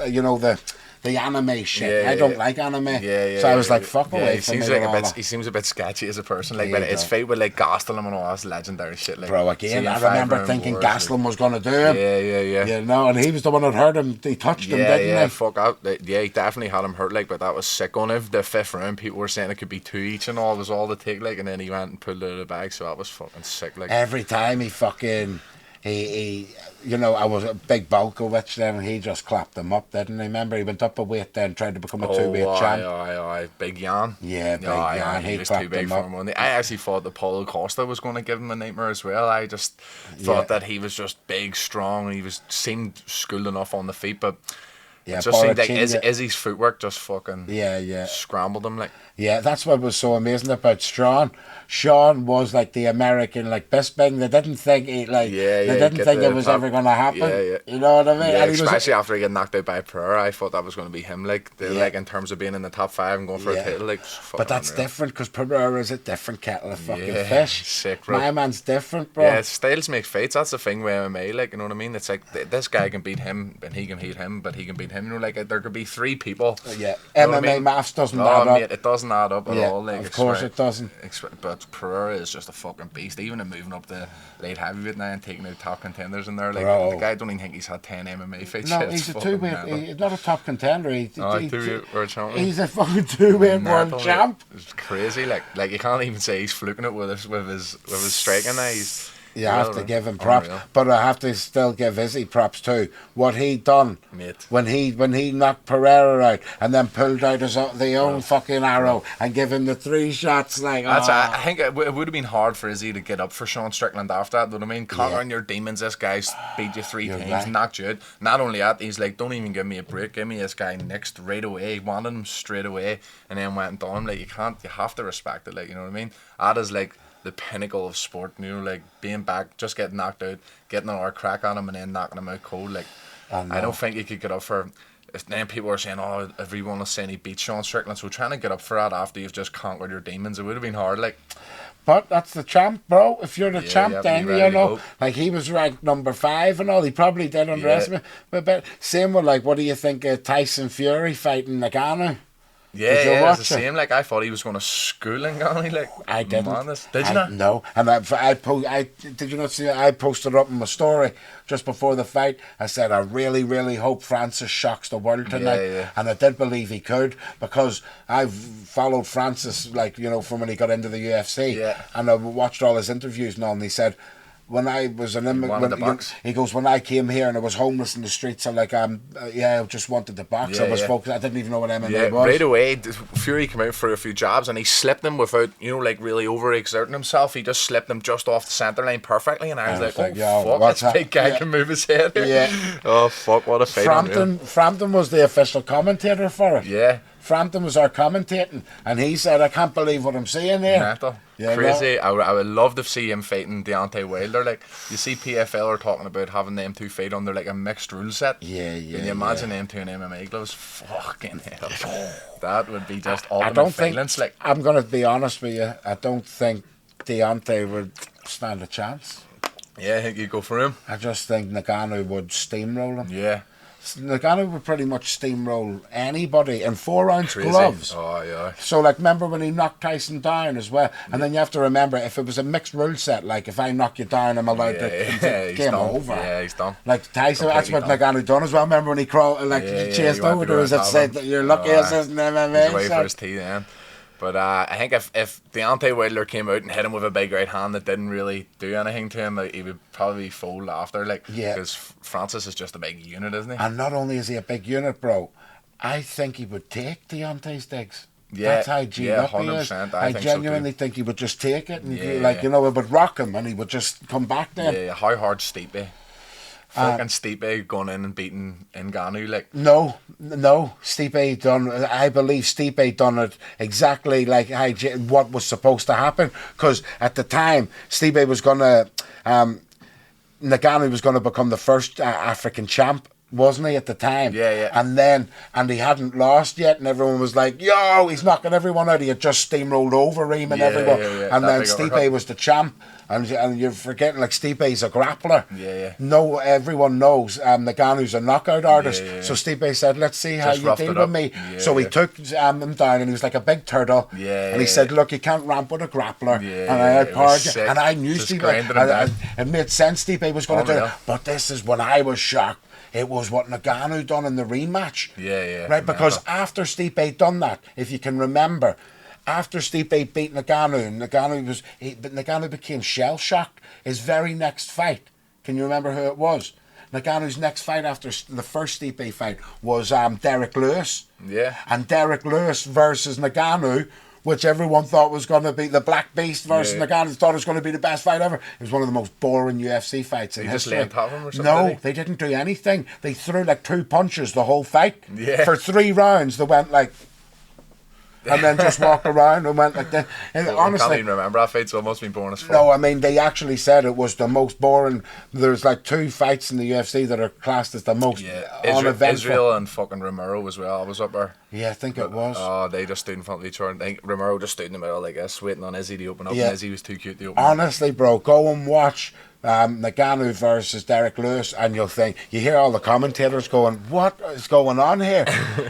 the anime shit. Yeah, I don't yeah. like anime. Yeah. So I was like, fuck Yeah, away he from me. seems with like a all bit. that. He seems a bit sketchy as a person. Like, Yeah, but he his does. fight with like Gastelum and all that's legendary shit. Like, Bro, again, seeing I 5 remember round thinking wars, Gastelum was going to do him. Yeah. You know, and he was the one that hurt him. He touched him, didn't he? Fuck out. Yeah, he definitely had him hurt, like, but that was sick on him. The 5th round, people were saying it could be 2 each and all, was all the take, like, and then he went and pulled it out of the bag, so that was fucking sick, like. Every time he you know, I was a big Bulkowicz then, and he just clapped him up, didn't he? Remember, he went up a weight then, tried to become a two-weight champ. Aye. Big Jan. Yeah, Big Jan. He He was too clapped big him for up. him. I actually thought that Paulo Costa was going to give him a nightmare as well. I just thought that he was just big, strong, and he seemed schooled enough on the feet, but Yeah, it just seemed like Borrachini- Izzy's footwork just fucking Yeah. scrambled him, like. Yeah, that's what was so amazing about Sean. Sean was like the American, like Bisping. They didn't think they didn't think it was ever going to happen. Yeah. You know what I mean? Yeah, And he was- especially after he got knocked out by Pereira, I thought that was going to be him. Like, like in terms of being in the top 5 and going for a title, like. But that's different because Pereira is a different kettle of fucking fish. Sick, bro. My man's different, bro. Yeah, styles make fights. That's the thing with MMA. Like, you know what I mean? It's like this guy can beat him, and he can beat him, but he can beat him. You know, like there could be 3 people. Yeah, You know MMA what I mean? maths doesn't No, add up. mate, it doesn't add up at all. Like, of course it doesn't. But Pereira is just a fucking beast. Even in moving up the late heavyweight now and taking out top contenders in there. Like, Bro. the guy, I don't even think he's had 10 MMA fights. No, yet. he's It's a fucking two-weight. mental. He's not a top contender. Two-weight world champion. He's a fucking two-weight world Mental, champ. It's crazy. Like you can't even say he's fluking it with his striking now. You have to give him props, unreal. but I have to still give Izzy props too. What he done Mate. when he knocked Pereira out and then pulled out the own fucking arrow and give him the 3 shots. Like, I think it would have been hard for Izzy to get up for Sean Strickland after that. You know what I mean? Conquering your demons. This guy's beat you 3 times, right. knocked you out. Not only that, he's like, don't even give me a break. Give me this guy next right away. He wanted him straight away, and then went and done him. Like, you have to respect it. Like, you know what I mean? That is like the pinnacle of sport, you know, like being back, just getting knocked out, getting another crack on him, and then knocking him out cold. Like, I don't think you could get up for. Then people are saying, oh, everyone was saying he beat Sean Strickland. So trying to get up for that after you've just conquered your demons, it would have been hard. Like, but that's the champ, bro. If you're the champ, yeah, then be you ready to know, go. like he was ranked number 5 and all. He probably did underestimate. But same with like, what do you think of Tyson Fury fighting Nagano? Did you it's watch the it? same. Like, I thought he was going to school Ngannou. Like, I didn't. madness. Did you not? No, and did you not see? I posted up in my story just before the fight. I said I really, really hope Francis shocks the world tonight, Yeah. and I did believe he could because I've followed Francis, like, you know, from when he got into the UFC, Yeah. and I watched all his interviews and all, and he said, when I was an wanted the box. he goes, when I came here and I was homeless in the streets, I'm like, I just wanted the box. I was focused. I didn't even know what MMA was. Right away, Fury came out for a few jabs and he slipped them without, you know, like really overexerting himself. He just slipped them just off the centre line perfectly, and I was like, yo, fuck, what's this big guy that? can move his head here. Yeah. Oh, fuck, what a fight. Frampton was the official commentator for it. Yeah. Frampton was our commentating, and he said, I can't believe what I'm seeing here. Mental. Yeah, Crazy. I would love to see him fighting Deontay Wilder. Like, you see PFL are talking about having them 2 fight under like a mixed rule set. Yeah. Can you imagine them 2 in MMA gloves? Fucking hell. That would be just I ultimate don't think, violence. Like, I'm going to be honest with you, I don't think Deontay would stand a chance. yeah, I think you go for him. I just think Nagano would steamroll him. Yeah. Nagano would pretty much steamroll anybody in 4-ounce Crazy. gloves. Oh, yeah. So, like, remember when he knocked Tyson down as well? And then you have to remember, if it was a mixed rule set, like, if I knock you down, I'm allowed to he's game done. over. Yeah, he's done. Like Tyson, that's what Completely Nagano done as well. Remember when he crawled, like, he chased over to us and said that you're lucky as this in He's MMA. away so- for his teeth then. But I think if Deontay Wilder came out and hit him with a big right hand that didn't really do anything to him, like, he would probably fold after. Like, Yeah. because Francis is just a big unit, isn't he? And not only is he a big unit, bro, I think he would take Deontay's digs. Yeah, That's how G'd yeah, up he is. 100%. I I think so genuinely think he would just take it and, Yeah. like, you know, it would rock him and he would just come back then. Yeah, how hard Stipe? Fucking Stipe going in and beating Ngannou, like. No, Stipe done. I believe Stipe done it exactly like what was supposed to happen. Because at the time, Stipe was gonna, Nagano was gonna become the first African champ wasn't he, at the time? Yeah. And he hadn't lost yet, and everyone was like, yo, he's knocking everyone out. He had just steamrolled over Reem and everyone. Yeah. And That then big Stipe uppercut. was the champ. And you're forgetting, like, Stipe's a grappler. Yeah. No, everyone knows Ngannou's a knockout artist. Yeah. So Stipe said, let's see how Just you roughed deal it with up. me. Yeah, So he took him down, and he was like a big turtle. Yeah, and he said, look, you can't ramp with a grappler. Yeah, and I it was outpowered you. sick. And I knew Just Stipe. grinded him down. It made sense Stipe was going to do it. Unreal. But this is when I was shocked. It was what Ngannou done in the rematch. Yeah. Right, because after Stipe done that, if you can remember, after Stipe beat Ngannou, Ngannou became shell-shocked. His very next fight, can you remember who it was? Ngannou's next fight after the first Stipe fight was Derek Lewis. Yeah. And Derek Lewis versus Ngannou, which everyone thought was going to be the Black Beast versus Ngannou, thought it was going to be the best fight ever. It was one of the most boring UFC fights in history. Just lay on top of him or something? No, did he? they didn't do anything. They threw like 2 punches the whole fight. Yeah. For 3 rounds, they went like... and then just walked around and went like that. And Well, I honestly, can't even remember that fight, so it must have been boring as fuck. no, I mean, they actually said it was the most boring. There's like 2 fights in the UFC that are classed as the most uneventful. Israel and fucking Romero as well. I was up there. Yeah, I think it was. Oh, they just stood in front of each other. I think Romero just stood in the middle like this, waiting on Izzy to open up. Yeah. And Izzy was too cute to open up. Honestly, bro, go and watch Ngannou versus Derek Lewis, and you'll think, you hear all the commentators going, what is going on here?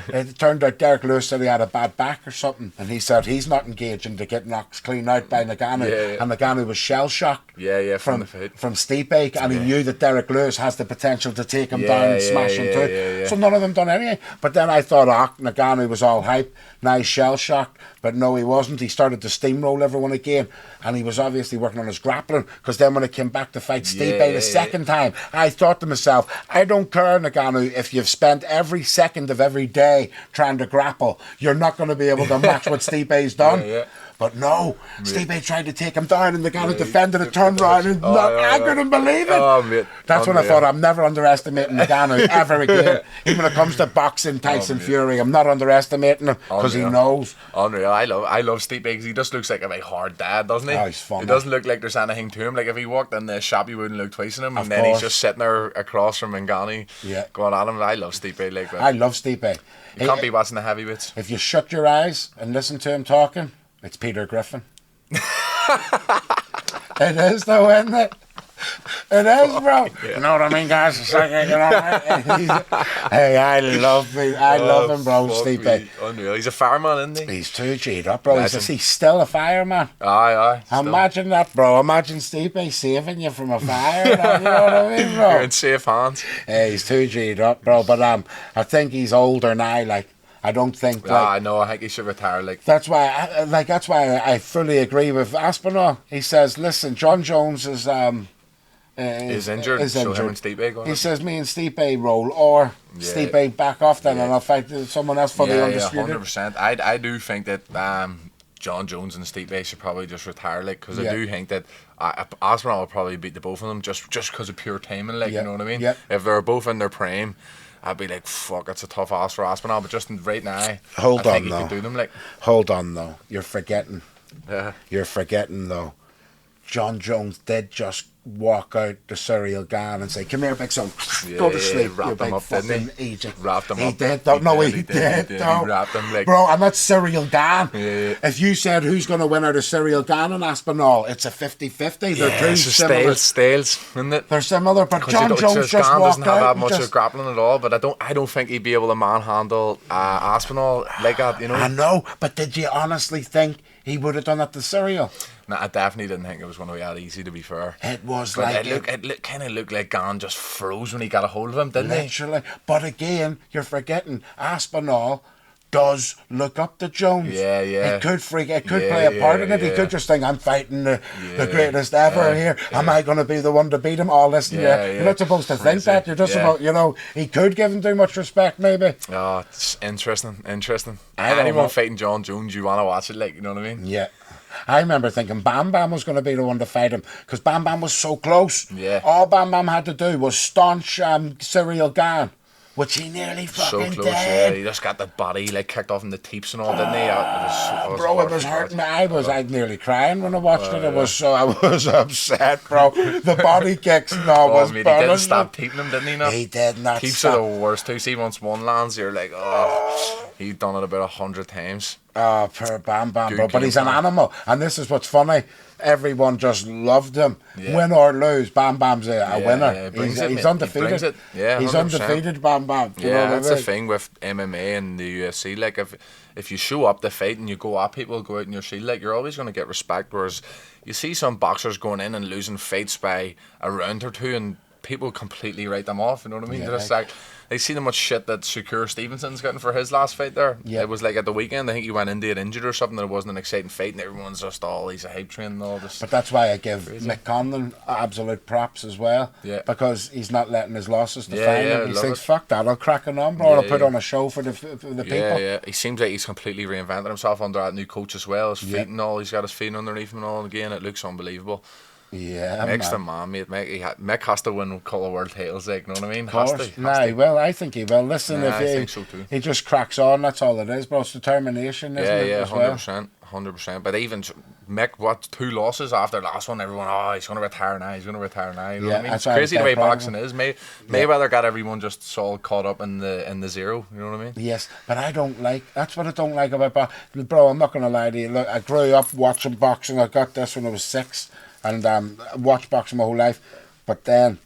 It turned out Derek Lewis said he had a bad back or something, and he said he's not engaging to get knocked clean out by Ngannou. Yeah. And Ngannou was shell-shocked From the fight. from Stipe, and he knew that Derek Lewis has the potential to take him down and smash him too. Yeah. So none of them done anything. But then I thought, Ngannou was all hype, nice shell-shocked, but no, he wasn't. He started to steamroll everyone again, and he was obviously working on his grappling, because then when it came back to fight Stipe the second time, I thought to myself, I don't care, Ngannou, if you've spent every second of every day trying to grapple, you're not going to be able to match what Stipe's done. Yeah. But no, Stipe tried to take him down, and Ngannou defended it, turned around, and I couldn't believe it. Oh, mate. That's when I thought, I'm never underestimating Ngannou ever again. Even when it comes to boxing, Tyson mate. Fury, I'm not underestimating him, because he knows. Unreal. I love Stipe because he just looks like a very hard dad, doesn't he? Oh, he's funny. He doesn't look like there's anything to him. Like if he walked in the shop, you wouldn't look twice on him, Of and then he's course. just sitting there across from Ngannou, going at him. I love Stipe like that. I love Stipe. You can't be watching the heavyweights. If you shut your eyes and listen to him talking, it's Peter Griffin. It is though, isn't it? It is, bro. Yeah. You know what I mean, guys? It's like, you know, hey, I love him, bro, Fuck Stipe. me. Unreal. He's a fireman, isn't he? He's too G'd up, bro. Legend. He's still a fireman. Aye. Still. Imagine that, bro. Imagine Stipe saving you from a fire. You know what I mean, bro? You're in safe hands. Hey, he's too G'd up, bro. But I think he's older now. Like, I don't think. Like, I know. I think he should retire. Like, that's why I fully agree with Aspinall. He says, listen, John Jones is injured. So him and Stipe going. He says, me and Stipe roll, or Stipe back off then, and I'll fight someone else for the undisputed. 100%. I do think that John Jones and Stipe should probably just retire, like, because I do think that Aspinall will probably beat the both of them just because of pure timing, like, you know what I mean? Yeah. If they're both in their prime, I'd be like, fuck, it's a tough ask for Aspinall, but just right now, I think he could do them, like. Hold on, though. You're forgetting. Yeah. You're forgetting, though. John Jones did just walk out the Cyril Gane and say, come here, big son, go to sleep. Wrapped him up, didn't he? Egypt. Wrapped him He up. did, though. No, he did, though. He wrapped him, like. Bro, and that's Cyril Gane. Yeah. If you said who's going to win out of Cyril Gane and Aspinall, it's a 50-50. They're two similar. Styles, isn't it? They're similar, but John Jones just Gane walked doesn't have out that and much just... of grappling at all, but I don't think he'd be able to manhandle Aspinall like that, you know? I know, but did you honestly think he would have done that to Cyril? No, I definitely didn't think it was going to be that easy, to be fair. It was but like... it kind of looked like Gane just froze when he got a hold of him, didn't he? Literally. But again, you're forgetting, Aspinall does look up to Jones. Yeah. It could play a part in it. He could just think, I'm fighting the greatest ever here. Am I going to be the one to beat him? Oh, listen, you're not supposed to think that. You're just about, you know, he could give him too much respect, maybe. Oh, it's interesting. I don't know. Anyone fighting John Jones, you want to watch it, like, you know what I mean? Yeah. I remember thinking Bam Bam was going to be the one to fight him, because Bam Bam was so close. Yeah. All Bam Bam had to do was staunch Cyril Gane. which he nearly So fucking close, did. yeah. He just got the body like kicked off in the teeps and all, didn't he? Bro, it was hurting me. I was nearly crying when I watched it. I was upset, bro. The body kicks, was mate, he burning. didn't stop teeping him, didn't he? Not? He did not Teeps stop. are the worst too. See, once one lands, you're like, oh, he's done it about 100 times. Oh, poor Bam Bam, Good bro. But game he's an plan. animal. And this is what's funny. Everyone just loved him. Yeah. Win or lose, Bam Bam's a winner. Yeah, he brings he's it, he's mate. undefeated. He brings it. Yeah, he's 100%. undefeated, Bam Bam. You know Yeah, what that's I the mean? thing with MMA and the UFC. Like, if you show up to fight and you go at people, go out in your shield, like, you're always going to get respect. Whereas you see some boxers going in and losing fights by a round or two, and people completely write them off. You know what I mean? Yeah, They're just like, they see how much shit that Shakur Stevenson's getting for his last fight there. Yeah. It was like at the weekend, I think he went into it injured or something, that it wasn't an exciting fight, and everyone's just he's a hype train and all this. But that's why I give Mick Conlan absolute props as well. Yeah. Because he's not letting his losses define yeah, him. He love thinks, it. fuck that, I'll crack a number, or I'll put yeah. on a show for the people. Yeah. He seems like he's completely reinvented himself under that new coach as well. His feet and all, he's got his feet underneath him and all. Again, it looks unbelievable. Yeah, Mick's the man. man, mate. Mick has to win a couple of world titles, like, you know what I mean? Of Has course. to. Nah, he will. I think he will. Listen, I think so too. he just cracks on, that's all it is, bro. It's determination, isn't it? Yeah, as well? 100%. But even Mick, 2 losses after the last one, everyone, he's going to retire now, You know what I mean? It's that's why I crazy the was way dead proud of boxing is. Mayweather got everyone just all caught up in the zero, you know what I mean? Yes, but that's what I don't like about boxing. Bro, I'm not going to lie to you. Look, I grew up watching boxing. I got this when I was 6 and watched boxing my whole life. But then,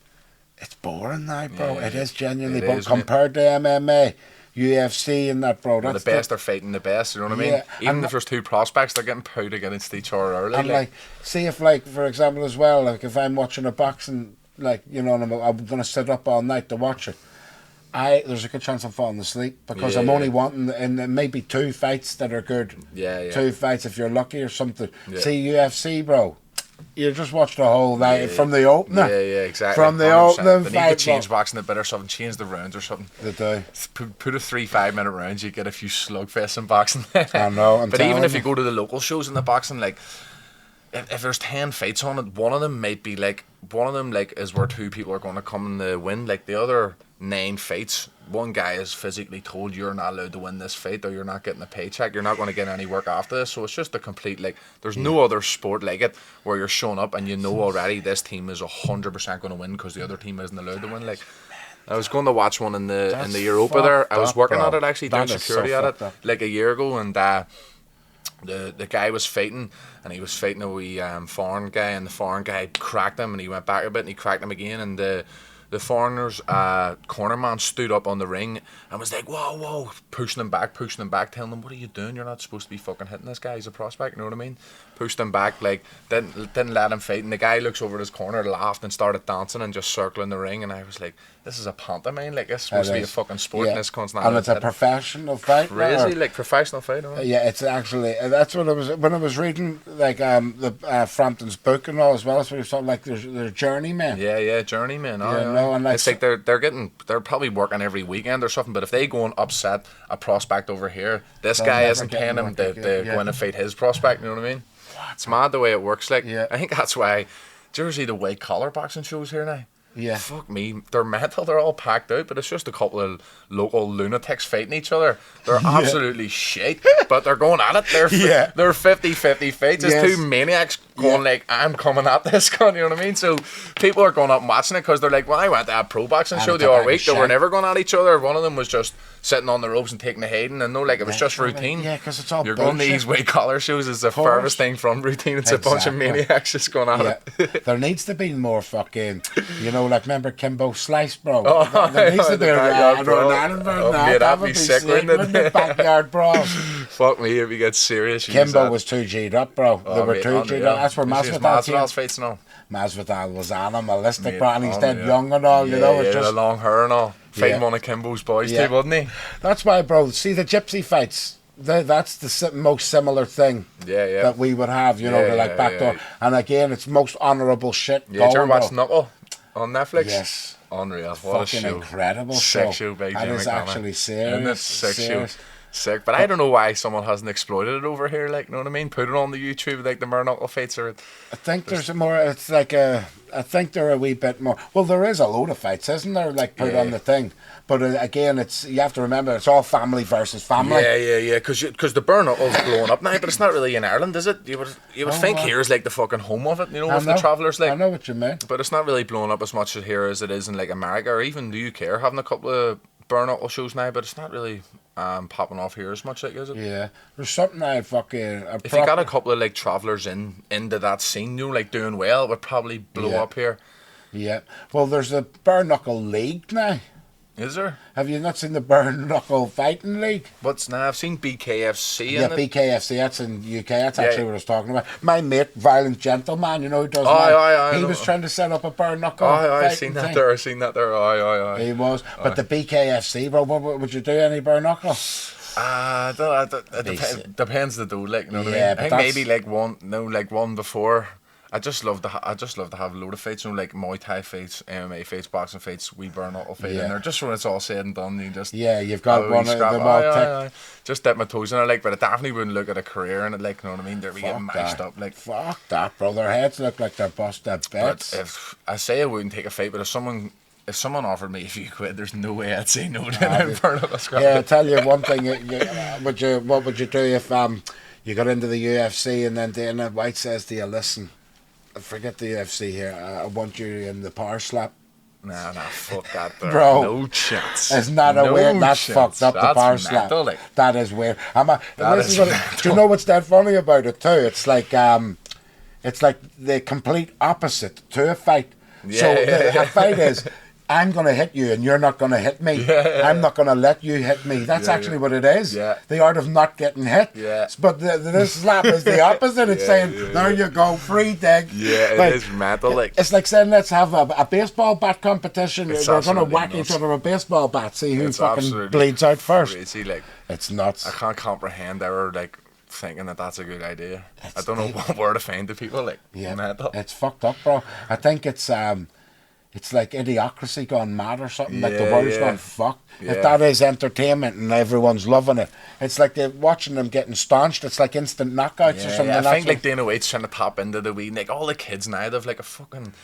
it's boring now, bro. Yeah, it is genuinely it boring. is, mate. Compared to MMA, UFC and that, bro. Well, That's the best are fighting the best, you know what I mean? Yeah, Even and if there's 2 prospects, they're getting put against each other early. And see if, for example, as well, if I'm watching a boxing, and I'm going to sit up all night to watch it, there's a good chance I'm falling asleep because I'm only wanting, and maybe 2 fights that are good. Yeah. 2 fights if you're lucky or something. Yeah. See UFC, bro. You just watch the whole night from the opener. Yeah, exactly. From the 100%. opening They fight, need to change bro. boxing a bit or something, change the rounds or something. They do. Put a 3-5 minute rounds, you get a few slugfests in boxing. I know, I'm but even telling if you you. go to the local shows in the boxing, like, if there's 10 fights on it, one of them is where 2 people are going to come and win. Like, the other 9 fights, one guy is physically told you're not allowed to win this fight, or you're not getting a paycheck, you're not going to get any work after this. So it's just a complete, there's no other sport like it where you're showing up and you know already this team is 100% going to win because the other team isn't allowed to win. I was going to watch one in the Europa there. I was fucked working up, at it bro. actually, That doing is security so at it, fucked up. like a year ago, and the guy was fighting, and he was fighting a wee foreign guy, and the foreign guy cracked him, and he went back a bit, and he cracked him again, and the foreigner's corner man stood up on the ring and was like, whoa, pushing him back, telling him, what are you doing? You're not supposed to be fucking hitting this guy. He's a prospect, you know what I mean? Pushed him back, didn't let him fight. And the guy looks over at his corner, laughed and started dancing and just circling the ring. And I was like, this is a pantomime. This is supposed to be a fucking sport, and this cunt's not. And it's a professional fight. crazy, professional fight. Yeah, it's actually, that's what I was, when I was reading, the Frampton's book and all as well, that's what he was talking, they're journeymen. Yeah, journeymen. And it's like they're probably working every weekend or something. But if they go and upset a prospect over here, this They'll guy never isn't get paying more him to ticket, go in and fight his prospect. You know what I mean? It's mad the way it works. I think that's why. Do you ever see the white collar boxing shows here now? Yeah. Fuck me, they're mental. They're all packed out, but it's just a couple of local lunatics fighting each other. They're absolutely shit, but they're going at it. They're 50-50 fights. It's 2 maniacs going I'm coming at this gun. You know what I mean? So people are going up and watching it because they're like, well, I went to a pro boxing show the other week. They were never going at each other. One of them was just sitting on the ropes and taking the hiding, and it was just routine. Yeah, because it's all You're bullshit. going to these white collar shows is the furthest thing from routine. It's a bunch of maniacs just going at it. There needs to be more fucking, remember Kimbo Slice, bro? Oh, there needs to be a backyard brawl. that would be sick, wouldn't it? Backyard brawls. Fuck me, if you get serious. Kimbo was too G'd up, bro. They were too G'd up. That's where Masvidal's fights and all. Masvidal was animalistic, bro, and he's dead young and all, it's just the long hair and all. Fighting one of Kimbo's boys too, wasn't he? That's why, bro, see the gypsy fights, that's the most similar thing that we would have, backdoor. And again, it's most honourable shit. Yeah, did you ever watch Knuckle on Netflix? Yes. Unreal. What Fucking a show. incredible Sick show. show by That Jim is McDonough. actually serious. Sick show. Sick, but I don't know why someone hasn't exploited it over here. Like, you know what I mean? Put it on the YouTube, like the bare knuckle fights are. I think there's a more. It's like a. I think they're a wee bit more. Well, there is a load of fights, isn't there? Like put on the thing, but again, it's you have to remember it's all family versus family. Yeah. Because the bare knuckle's blowing up now, but it's not really in Ireland, is it? You would think here's like the fucking home of it, you know, with the travellers. Like, I know what you mean, but it's not really blowing up as much here as it is in like America or even the UK are having a couple of bare knuckle shows now, but it's not really popping off here as much, like, is it? Yeah, there's something I fucking. If you got a couple of like travellers into that scene, you know, like doing well, it would probably blow up here. Yeah, well, there's a bare knuckle league now. Is there? Have you not seen the bare knuckle fighting league? What's now? I've seen BKFC. Yeah, BKFC. That's in UK. That's actually what I was talking about. My mate, Violent Gentleman, you know who does. He was trying to set up a bare knuckle. I seen that there. He was, but the BKFC, bro. What would you do? Any bare knuckle? It depends the dude, like, you know what I mean? I think maybe like one before. I just love to have a load of fights, you know, like Muay Thai fights, MMA fights, boxing fights, wee bare knuckle fight in there. Just when it's all said and done, you just you've got one of them all just dip my toes in it, like, but I definitely wouldn't look at a career in it, like, you know what I mean? They're getting mashed up, like. Fuck that, bro. Their heads look like they're busted bits. But if I say I wouldn't take a fight, but if someone offered me a few quid, there's no way I'd say no to them. Yeah, I'll tell you one thing. What would you do if you got into the UFC and then Dana White says to you, listen, forget the UFC here, I want you in the power slap? Nah, fuck that there. Bro, no chance. It's not a weird, that's fucked up, the power slap. Like. That is weird. Do you know what's that funny about it too? It's like the complete opposite to a fight. A fight is, I'm going to hit you and you're not going to hit me. I'm not going to let you hit me. That's actually what it is. The art of not getting hit. But this slap is the opposite. It's saying, there you go, free dig. It is mental. Like. It's like saying, let's have a baseball bat competition. We're going to whack each other with a baseball bat, see who fucking bleeds out first. Crazy, like, it's nuts. I can't comprehend ever, like, thinking that's a good idea. I don't know what word to find to people, like, mental. It's fucked up, bro. I think it's like idiocracy gone mad or something. Like the world's gone fucked. If that is entertainment and everyone's loving it, it's like they're watching them getting staunched. It's like instant knockouts or something. I think like Dana White's trying to tap into the wee, like all the kids now, they've like a fucking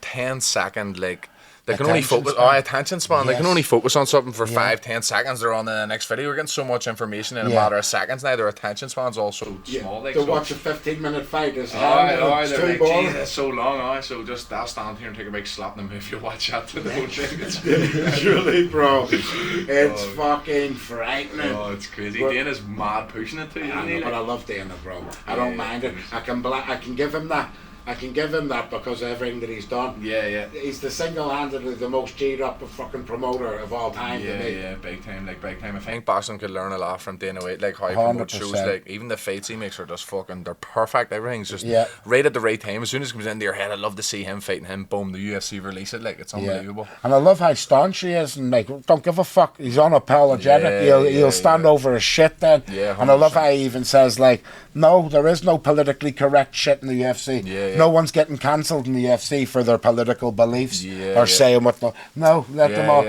10-second like. They can only focus attention span. They can only focus on something for 5-10 seconds. They're on the next video. We're getting so much information in a matter of seconds now. Their attention span's also small. Like, to watch a 15-minute fight is they're like, geez, it's so long. So just I'll stand here and take a big slap them if you watch that to the whole thing. It's really, bro. It's fucking frightening. Oh, it's crazy. Dana's mad pushing it to you. But I love Dana, bro. I don't mind it. I can give him that. I can give him that because of everything that he's done. He's the single-handedly the most G'd up fucking promoter of all time. Big time. I think boxing could learn a lot from Dana White, like how he promotes shows, like even the fights he makes are just fucking, they're perfect. Everything's just right at the right time. As soon as it comes into your head, I'd love to see him fighting him. Boom, the UFC release it, like it's unbelievable. And I love how staunch he is and like don't give a fuck. He's unapologetic. He'll stand over his shit then. And I love how he even says like, no, there is no politically correct shit in the UFC. No one's getting cancelled in the UFC for their political beliefs or saying what. Let them all.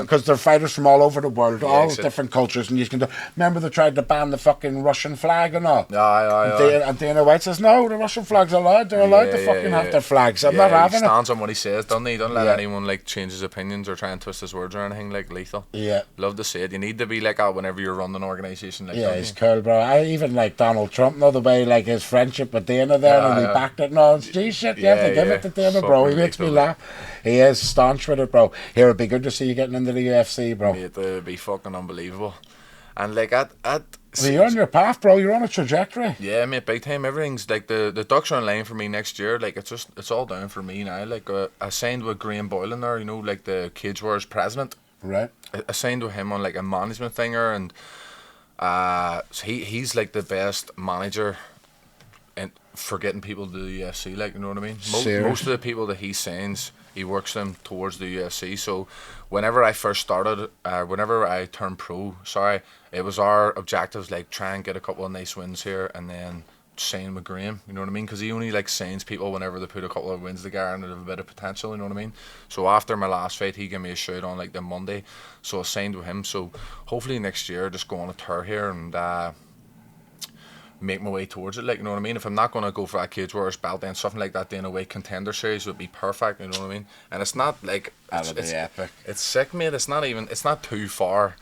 Because they're fighters from all over the world, all different cultures, and you can. Remember they tried to ban the fucking Russian flag and all. And Dana White says no, the Russian flag's allowed. They're allowed to fucking have their flags. I'm not having it. He stands on what he says, doesn't he? Don't let anyone like change his opinions or try and twist his words or anything. Like lethal. Love to see it. You need to be like that whenever you're running an organisation. Like he's cool, bro. I even like Donald Trump, the way like his friendship with Dana there, and he backed it and all. G shit, you have to give it to Dana, bro. He makes me laugh. He is staunch with it, bro. Here, it'd be good to see you getting into the UFC, bro. Mate, it'd be fucking unbelievable. And like you're on your path, bro. You're on a trajectory. Yeah, mate, big time. Everything's like the ducks are in line for me next year. Like it's all down for me now. Like I signed with Graham Boylan there, you know, like the Cage Warriors president. Right. I signed with him on like a management thinger, and he's like the best manager for getting people to the UFC, like, you know what I mean? Most of the people that he signs, he works them towards the UFC. So whenever I first started, whenever I turned pro, it was our objectives like try and get a couple of nice wins here and then sign with Graham, you know what I mean? Because he only like signs people whenever they put a couple of wins together and they have a bit of potential, you know what I mean? So after my last fight, he gave me a shout on like the Monday, so I signed with him. So hopefully next year, just go on a tour here and make my way towards it, like, you know what I mean? If I'm not going to go for that Cage Warriors belt, then something like that, then a weight contender series would be perfect, you know what I mean? And it's not like That would be epic. It's sick, mate. It's not too far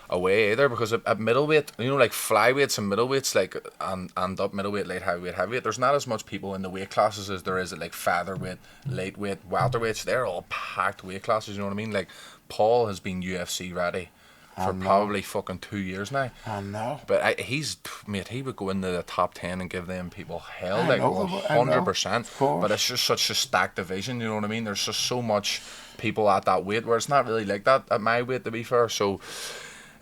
away either, because at middleweight, you know, like flyweights and middleweights, like and up middleweight, light heavyweight, there's not as much people in the weight classes as there is at like featherweight, lightweight, welterweights. They're all packed weight classes, you know what I mean? Like Paul has been UFC ready for probably fucking 2 years now. I know. But he would go into the top 10 and give them people hell, like 100%. But it's just such a stacked division, you know what I mean? There's just so much people at that weight, where it's not really like that at my weight, to be fair. So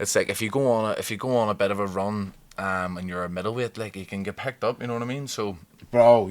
it's like if you go on a bit of a run, and you're a middleweight, like you can get picked up, you know what I mean? So bro, I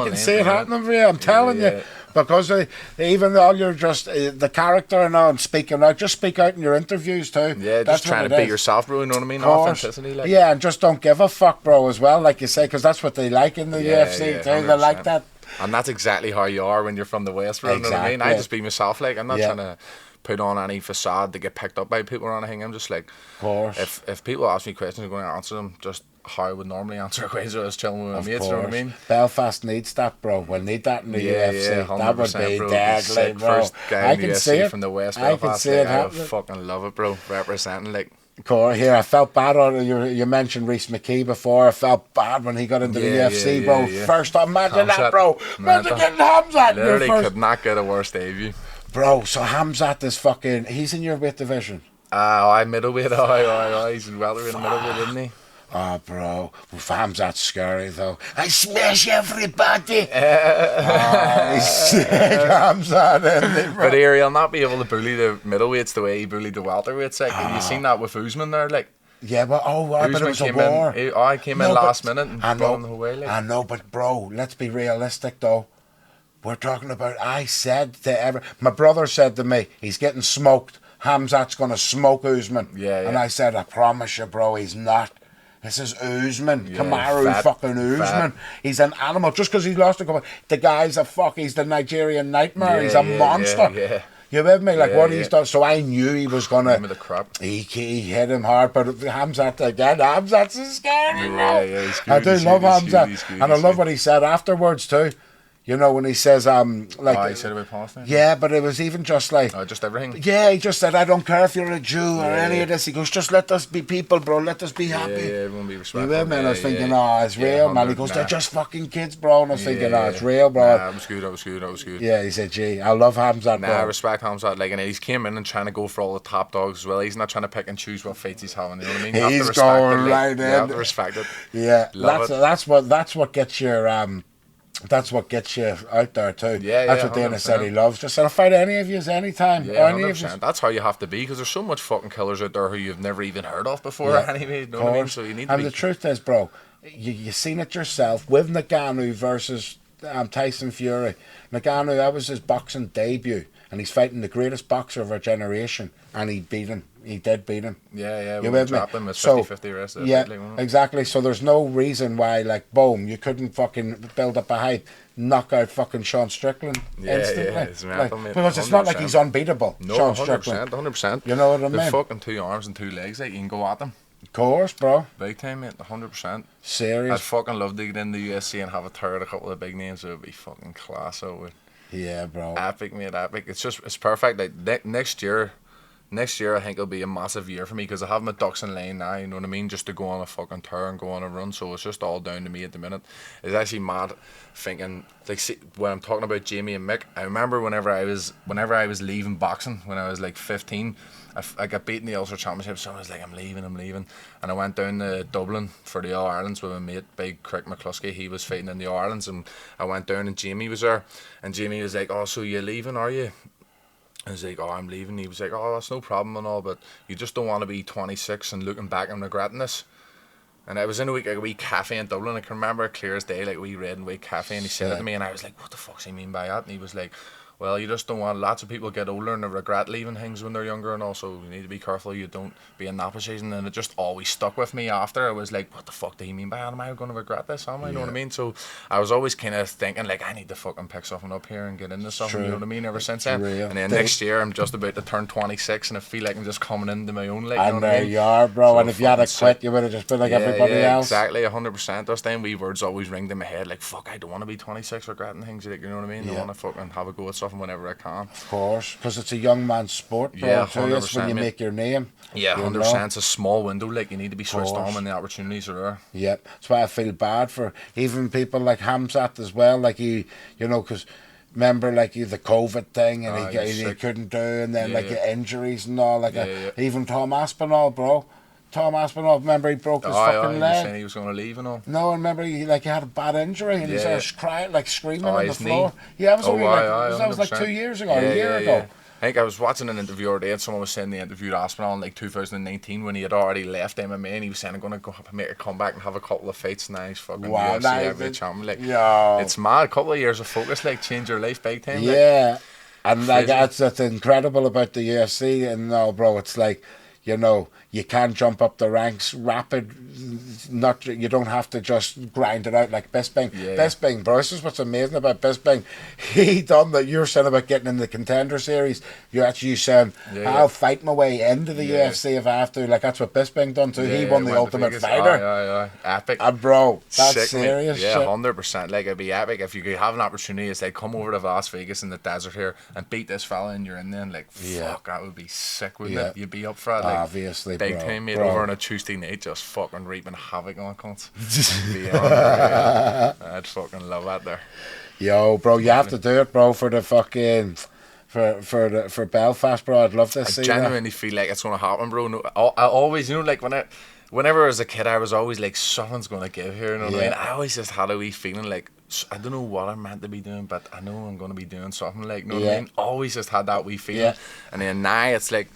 can see it happening for you. I'm telling you, because even though you're just the character and all, and speaking out, just speak out in your interviews too. Yeah, just trying to be yourself, bro. You know what I mean? Authenticity, like. Yeah, and just don't give a fuck, bro, as well, like you say, because that's what they like in the UFC too. 100%. They like that, and that's exactly how you are when you're from the West, bro. Exactly. You know what I mean? I just be myself, like I'm not trying to put on any facade to get picked up by people or anything. I'm just like, of course. If people ask me questions, I'm going to answer them just how I would normally answer a question. I was chilling with my mates, you know what I mean? Belfast needs that, bro. We'll need that in the UFC. 100%, that would be bro. deadly, bro. First guy in the UFC from the West Belfast. I can see it happening. I fucking love it, bro. Representing, like. Corey, here, I felt bad on you mentioned Reece McKee before. I felt bad when he got into the UFC, bro. First time, imagine that, bro. Imagine getting Hamzat. Literally could not get a worse debut. Bro, so Hamzat is fucking, he's in your weight division. I middleweight, he's in welterweight and middleweight, isn't he? Oh, bro. Hamzat's scary, though. I smash everybody. He's sick, Hamzat, isn't he, bro? But here, he'll not be able to bully the middleweights the way he bullied the welterweights. Like, have you seen that with Usman there? Like, yeah, but but it was a war. I came in last minute and brought him the whole way. Like. I know, but bro, let's be realistic, though. We're talking about, my brother said to me, he's getting smoked. Hamzat's going to smoke Usman. Yeah. And I said, I promise you, bro, he's not. This is Usman. Kamaru fucking Usman. He's an animal. Just because he's lost a couple. The guy's he's the Nigerian nightmare. He's a monster. Yeah. You with me? Like what he's done. So I knew he was going to. The crap. He hit him hard, but Hamzat again. Hamzat's a scary, bro. Yeah, he's good. I do love Hamzat. And I love what he said afterwards too. You know, when he says, like... he said about Palestine? Yeah, but it was even just like... just everything? Yeah, he just said, I don't care if you're a Jew or any of this. He goes, just let us be people, bro. Let us be happy. Yeah, everyone be respectful. You with me? And I was thinking, it's real, man. He goes, they're just fucking kids, bro. And I was thinking, it's real, bro. That was good. Yeah, he said, gee, I love Hamzat, bro. I respect Hamzat. Like, and he's came in and trying to go for all the top dogs as well. He's not trying to pick and choose what fights he's having, you know what I mean? He's going right in. You have to respect it. Yeah, that's what gets your... That's what gets you out there too. That's what Dana said he loves. Just I'll fight any of you anytime. Yeah, 100%. That's how you have to be, because there's so much fucking killers out there who you've never even heard of before. Anyway, you know what I mean? So you need to be. And the truth is, bro, you seen it yourself with Ngannou versus Tyson Fury. Ngannou, that was his boxing debut, and he's fighting the greatest boxer of our generation, and he beat him. He did beat him. Yeah, we dropped him. It's 50-50 rest of the fight, exactly. So there's no reason why, like, boom, you couldn't fucking build up a hype, knock out fucking Sean Strickland instantly. Yeah, it's mental, mate. Because it's not like he's unbeatable. No, Sean 100%, Strickland. 100%. You know what I mean? With fucking 2 arms and 2 legs, like, you can go at them. Of course, bro. Big time, mate. 100%. Serious. I'd fucking love to get in the UFC and have a tour at a couple of big names. It would be fucking class. It would. Yeah, bro. Epic, mate. Epic. It's perfect. Like next year, I think it'll be a massive year for me, because I have my ducks in line now, you know what I mean, just to go on a fucking tour and go on a run. So it's just all down to me at the minute. It's actually mad thinking, like, see, when I'm talking about Jamie and Mick, I remember whenever I was leaving boxing when I was like 15, I got beaten the Ulster Championship, so I was like, I'm leaving, and I went down to Dublin for the All-Irelands with my mate, Big Crick McCluskey. He was fighting in the All-Irelands, and I went down and Jamie was there, and Jamie was like, oh, so you're leaving, are you? I was like, oh, I'm leaving. He was like, oh, that's no problem and all, but you just don't want to be 26 and looking back and regretting this. And I was in a wee cafe in Dublin. I can remember it clear as day, like a wee red and white cafe, and he said it to me, and I was like, what the fuck's he mean by that? And he was like, Well, you just don't want. Lots of people get older and they regret leaving things when they're younger, and also you need to be careful you don't be in that position. And it just always stuck with me after. I was like, what the fuck do you mean by that? Am I going to regret this? Am I? You know what I mean? So I was always kind of thinking like, I need to fucking pick something up here and get into something. You know what I mean? Ever since then. Real. And then next year I'm just about to turn 26, and I feel like I'm just coming into my own. Like, you know And what I there mean? you are, bro. So And if you had to fucking quit, you would have just been like everybody else. Exactly, 100%. Those damn wee words always ring in my head like, fuck, I don't want to be 26 regretting things. Like, you know what I mean? I want to fucking have a go at something whenever I can. Of course, because it's a young man's sport, bro. Yeah, too. It's when you 100%, make your name. Yeah, you 100%. know? It's a small window. Like, you need to be switched Course. on when the opportunities are there. Yeah, that's why I feel bad for even people like Hamzat as well. Like you know, because remember, like the COVID thing, and he couldn't do, and then the injuries and all. Like even Tom Aspinall, bro. Tom Aspinall, remember he broke his fucking he leg. was saying he was going to leave and all. No, remember he had a bad injury and he started crying, like screaming on the floor. Knee. Yeah, it was only that was like 100%. 2 years ago, a year ago. I think I was watching an interview the other day and someone was saying they interviewed Aspinall in like 2019 when he had already left MMA, and he was saying, I'm going to go up and make a comeback and have a couple of fights. Now he's fucking UFC heavyweight champion. Like, it's mad. A couple of years of focus, like, change your life big time. Yeah. Like, and like that's incredible about the UFC. And no, bro, it's like, you know, you can jump up the ranks rapid. You don't have to just grind it out like Bisping. Bisping, bro, this is what's amazing about Bisping. He done that. You were saying about getting in the Contender Series. You're actually saying, I'll fight my way into the UFC if I have to. Like, that's what Bisping done too. He won the Ultimate Fighter. Epic. And bro, that's sick, serious. Yeah, shit. 100%. Like, it'd be epic if you could have an opportunity. It's like, come over to Las Vegas in the desert here and beat this fella, and you're in there. And like, fuck, that would be sick, wouldn't it? You'd be up for it. Like, obviously, big bro, time, mate, bro. over on a Tuesday night, just fucking reaping havoc on cunts. I'd fucking love that there. Yo, bro, you have to do it, bro, for the fucking for Belfast, bro. I'd love to see that. I genuinely feel like it's gonna happen, bro. No, I always, you know, like whenever I was a kid, I was always like, something's gonna give here. You know what I mean? I always just had a wee feeling like, I don't know what I'm meant to be doing, but I know I'm gonna be doing something. Like, you know what I mean? Always just had that wee feeling. And then now it's like,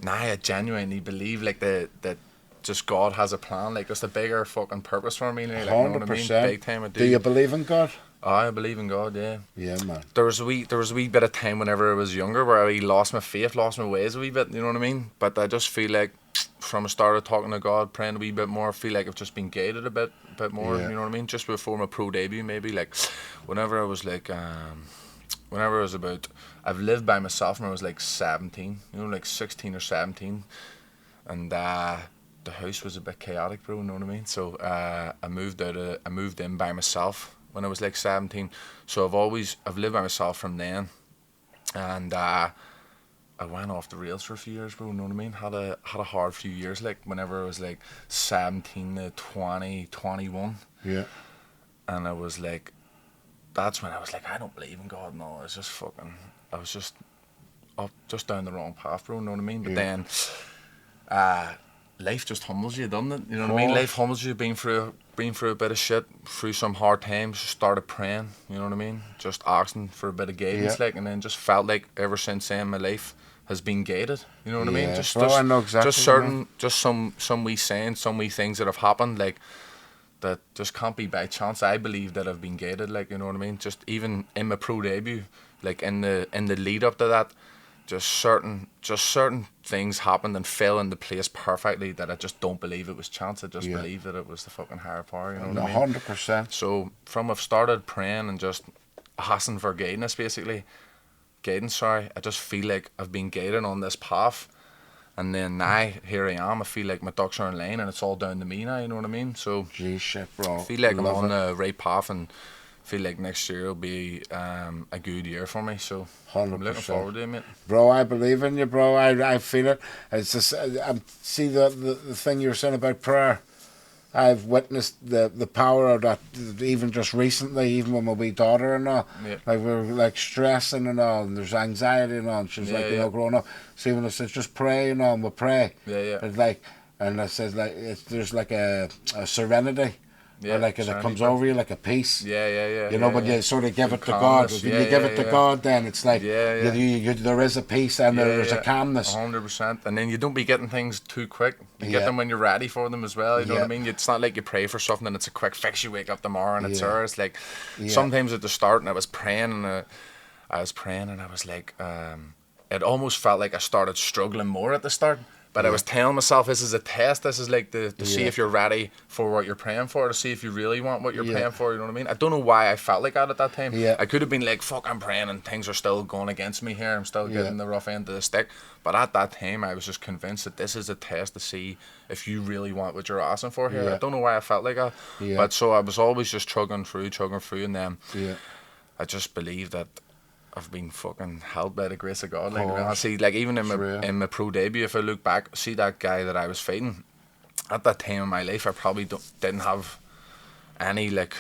I genuinely believe like that just God has a plan, like just a bigger fucking purpose for me. Like, 100%. You know what I mean? Big time. I do. Do you believe in God? I believe in God, yeah. Yeah, man. There was a wee bit of time whenever I was younger where I lost my faith, lost my ways a wee bit, you know what I mean? But I just feel like from the start of talking to God, praying a wee bit more, I feel like I've just been guided a bit more, you know what I mean? Just before my pro debut, maybe, like, whenever I was like, whenever I was about, I've lived by myself when I was like 17, you know, like 16 or 17, and the house was a bit chaotic, bro, you know what I mean? So I moved in by myself when I was like 17, so I've lived by myself from then, and I went off the rails for a few years, bro, you know what I mean? Had a hard few years, like whenever I was like 17 to 20, 21. Yeah. And I was like, that's when I was like, I don't believe in God, no, it's just fucking, I was just up, just down the wrong path, bro, you know what I mean? But then, life just humbles you, doesn't it? You know what I mean? Life humbles you, been through a bit of shit, through some hard times, just started praying, you know what I mean? Just asking for a bit of guidance, like, and then just felt like ever since then my life has been guided, you know what I mean? I know exactly just some wee sayings, some wee things that have happened, like, that just can't be by chance. I believe that I've been guided, like, you know what I mean? Just even in my pro debut, like in the lead up to that, just certain things happened and fell into place perfectly that I just don't believe it was chance. I just believe that it was the fucking higher power, you know what I mean? 100%. So from I've started praying and just asking for guidance, I just feel like I've been guided on this path, and then now here I am. I feel like my ducks are in line and it's all down to me now, you know what I mean? So Gee, shit, bro. I feel like I'm on the right path, and feel like next year will be a good year for me, so 100%. I'm looking forward to it, mate. Bro, I believe in you, bro. I feel it. It's just, see the thing you were saying about prayer. I've witnessed the power of that, even just recently, even with my wee daughter and all. Like, we're like stressing and all, and there's anxiety and all, and she's like, you know, growing up. See, when I said just pray and all, and we'll pray. It's like, and I said, like, there's like a serenity. Or like it comes over you like a peace. You know, but you sort of give it to God. When you give it to God, then it's like there is a peace and there's a calmness. 100%. And then you don't be getting things too quick. You get them when you're ready for them as well. You know what I mean? It's not like you pray for something and it's a quick fix. You wake up tomorrow and it's there. It's like sometimes at the start, and I was praying and I was praying and I was like, it almost felt like I started struggling more at the start. But I was telling myself, this is a test. This is like to see if you're ready for what you're praying for, to see if you really want what you're praying for. You know what I mean? I don't know why I felt like that at that time. Yeah. I could have been like, fuck, I'm praying and things are still going against me here. I'm still getting the rough end of the stick. But at that time, I was just convinced that this is a test to see if you really want what you're asking for here. I don't know why I felt like that. But so I was always just chugging through. And then I just believed that I've been fucking helped by the grace of God. Like, I see, like, even in my pro debut, if I look back, see that guy that I was fighting at that time in my life, I probably didn't have any, like,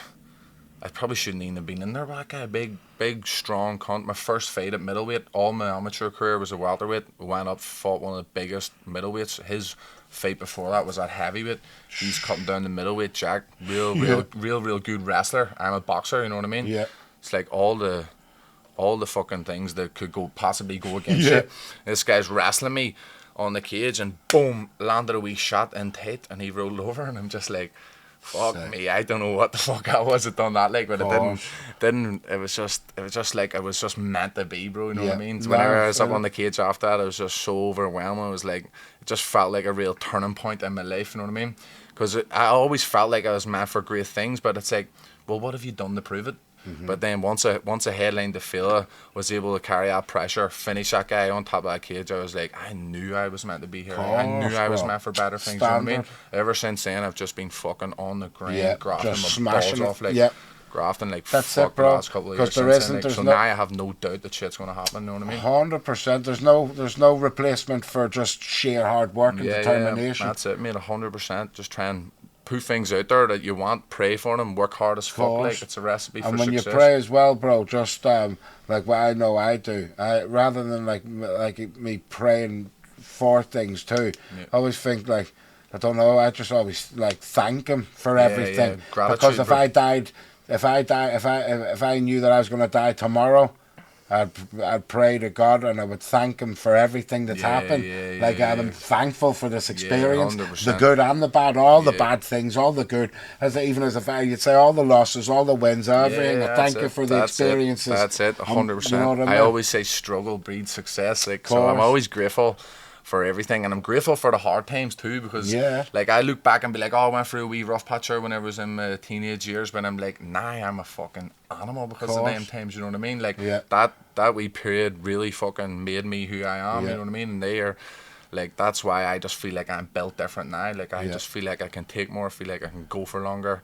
I probably shouldn't even have been in there. But that guy, big, strong cunt. My first fight at middleweight, all my amateur career was a welterweight. Went up, fought one of the biggest middleweights. His fight before that was at heavyweight. He's cutting down the middleweight jack. Real good wrestler. I'm a boxer. You know what I mean? Yeah. It's like all the fucking things that could possibly go against you. This guy's wrestling me on the cage and boom, landed a wee shot in tight and he rolled over and I'm just like, fuck me, I don't know what the fuck I was at done that like, but it didn't it was just like it was just meant to be, bro, you know what I mean? So whenever I was up on the cage after that, I was just so overwhelmed. I was like, it just felt like a real turning point in my life, you know what I mean? Because I always felt like I was meant for great things, but it's like, well, what have you done to prove it? But then once I headlined the fella, was able to carry that pressure, finish that guy on top of that cage, I was like, I knew I was meant to be here. I knew I was meant for better things. You know what I mean? Ever since then, I've just been fucking on the ground, grafting my balls off, like grafting like that's fuck it, bro. the last couple of years. So now I have no doubt that shit's gonna happen. You know what I mean? 100%. There's no replacement for just sheer hard work and determination. That's it, mate. 100%. Just try and put things out there that you want, pray for them, work hard as fuck. Like, it's a recipe for success. And when you pray as well, bro, just like what I know I do, rather than like me praying for things too, I always think like, I don't know, I just always like thank him for everything. Gratitude, because if I knew that I was going to die tomorrow, I'd pray to God and I would thank him for everything that's happened. I'm thankful for this experience, the good and the bad, all the bad things, all the good. Even as a you'd say all the losses, all the wins, everything. Thank you for the experiences. That's it, 100%. You know what I mean? I always say struggle breeds success. Like, so I'm always grateful for everything, and I'm grateful for the hard times too, because like I look back and be like, oh, I went through a wee rough patch when I was in my teenage years, but I'm like, nah, I'm a fucking animal because of them times, you know what I mean? Like that wee period really fucking made me who I am, you know what I mean? And they are like, that's why I just feel like I'm built different now. Like I just feel like I can take more, I feel like I can go for longer.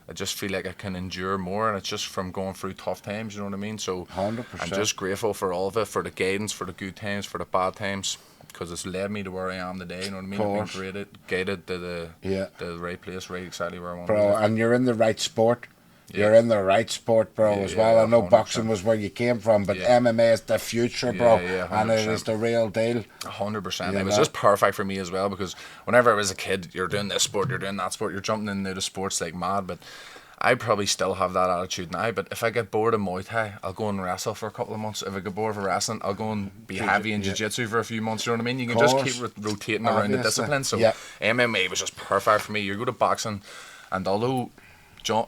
I just feel like I can endure more, and it's just from going through tough times, you know what I mean? So 100%. I'm just grateful for all of it, for the guidance, for the good times, for the bad times, because it's led me to where I am today, you know what I mean? I've been guided to the right place, right exactly where I want to be. Bro, and you're in the right sport. You're in the right sport, bro, as well. I know 100%. Boxing was where you came from, but MMA is the future, bro, and it is the real deal. 100%. It was just perfect for me as well, because whenever I was a kid, you're doing this sport, you're doing that sport, you're jumping into the sports like mad, but I probably still have that attitude now. But if I get bored of Muay Thai, I'll go and wrestle for a couple of months. If I get bored of wrestling, I'll go and be heavy in jiu-jitsu for a few months. You know what I mean? You can just keep rotating around the discipline. So MMA was just perfect for me. You go to boxing, and although John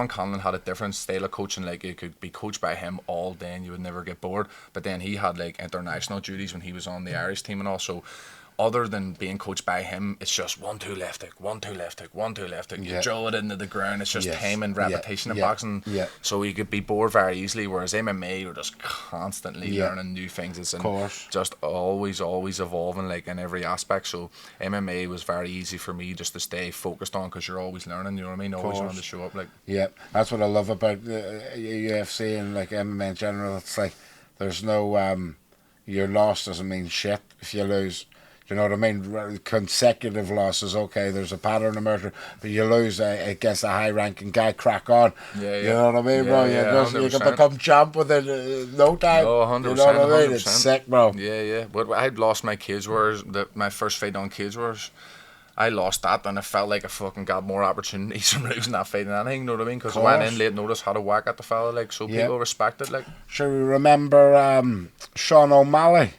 Conlon had a different style of coaching, like you could be coached by him all day and you would never get bored. But then he had like international duties when he was on the Irish team and all. So other than being coached by him, it's just 1-2 left hook, 1-2 left hook, 1-2 left hook. You drill it into the ground. It's just time and repetition of boxing. So you could be bored very easily. Whereas MMA, you're just constantly learning new things. It's just always evolving, like in every aspect. So MMA was very easy for me just to stay focused on, because you're always learning. You know what I mean? Always on to show up. Like that's what I love about UFC and like MMA in general. It's like there's no your loss doesn't mean shit if you lose. You know what I mean? Consecutive losses, okay, there's a pattern emerging, but you lose against a high-ranking guy, crack on. You know what I mean, bro? You can become champ within no time. Oh, 100%. You know what I mean? It's sick, bro. But I'd lost my Cage Wars, my first fight on Cage Wars. I lost that, and I felt like I fucking got more opportunities from losing that fight than anything, you know what I mean? Because I went in late notice, had a whack at the fella, like, so people respect it, like. Sure, we remember Sean O'Malley.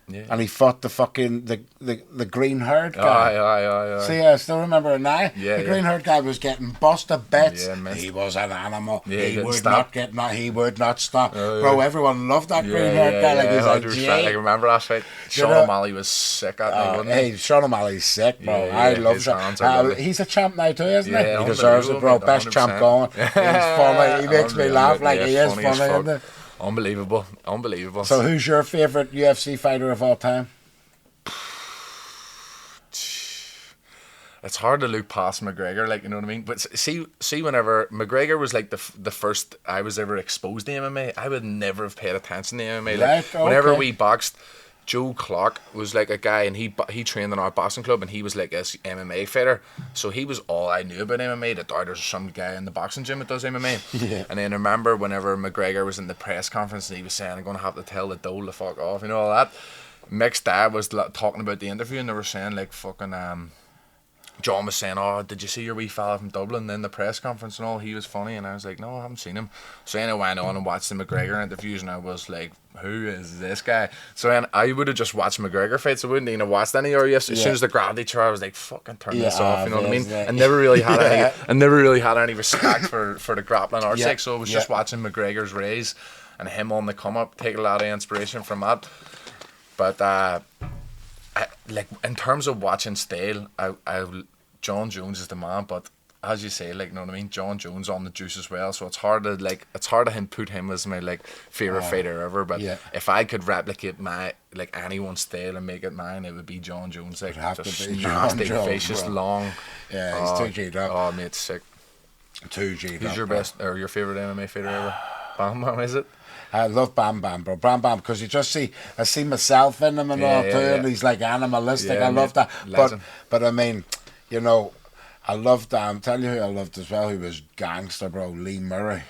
Yeah. And he fought the fucking the green haired guy. Aye. See, I still remember it now. Yeah, the green haired guy was getting busted bits. Yeah, missed. He was an animal. Yeah, he didn't would stop. he would not stop. Oh, Bro, yeah. everyone loved that green haired guy. Like, he's like, 100%. Jay. Like, I remember that fight. Sean O'Malley was sick at me, wasn't he? Hey, Sean O'Malley's sick, bro. Yeah, I love his Sean. hands are lovely. He's a champ now too, isn't he? Yeah, He deserves it, bro. unbelievable, Best 100%. champ going. He's funny. He makes me laugh like he is funny as funny, fuck. isn't he? Unbelievable. So who's your favourite UFC fighter of all time? It's hard to look past McGregor, like, you know what I mean? But see, whenever McGregor was like the first I was ever exposed to MMA, I would never have paid attention to MMA. Like, Right, whenever okay. we boxed, Joe Clark was like a guy, and he trained in our boxing club, and he was like a MMA fighter. So he was all I knew about MMA. That there's some guy in the boxing gym that does MMA. Yeah. And then I remember whenever McGregor was in the press conference, and he was saying, "I'm gonna have to tell the dole to fuck off," you know, all that. Mick's dad was talking about the interview, and they were saying like fucking John was saying, "Oh, did you see your wee fella from Dublin in the press conference and all? He was funny." And I was like, "No, I haven't seen him." So then I went on and watched the McGregor interviews, and I was like, "Who is this guy?" So then I would have just watched McGregor fights. I wouldn't even have watched any RUFs. As soon as the gravity chair, I was like, "Fucking turn this off." You know what I mean? I never really had any respect for the grappling arts. Like, so I was just watching McGregor's rise and him on the come up, taking a lot of inspiration from that. But like in terms of watching style, John Jones is the man. But as you say, like, you know what I mean, John Jones on the juice as well. So it's hard to put him as my like favorite fighter ever. But if I could replicate my like anyone's style and make it mine, it would be John Jones. Like, just nasty, vicious, long. Yeah, he's too G'd up. Oh, mate, sick. Too G'd up. Who's your best or your favorite MMA fighter ever? Bam Bam, is it? I love Bam Bam, bro. Bam Bam, because I see myself in him and all too, and he's like animalistic. I love that. But I mean, you know, I loved. Tell you who I loved as well. Who was gangster, bro. Lee Murray.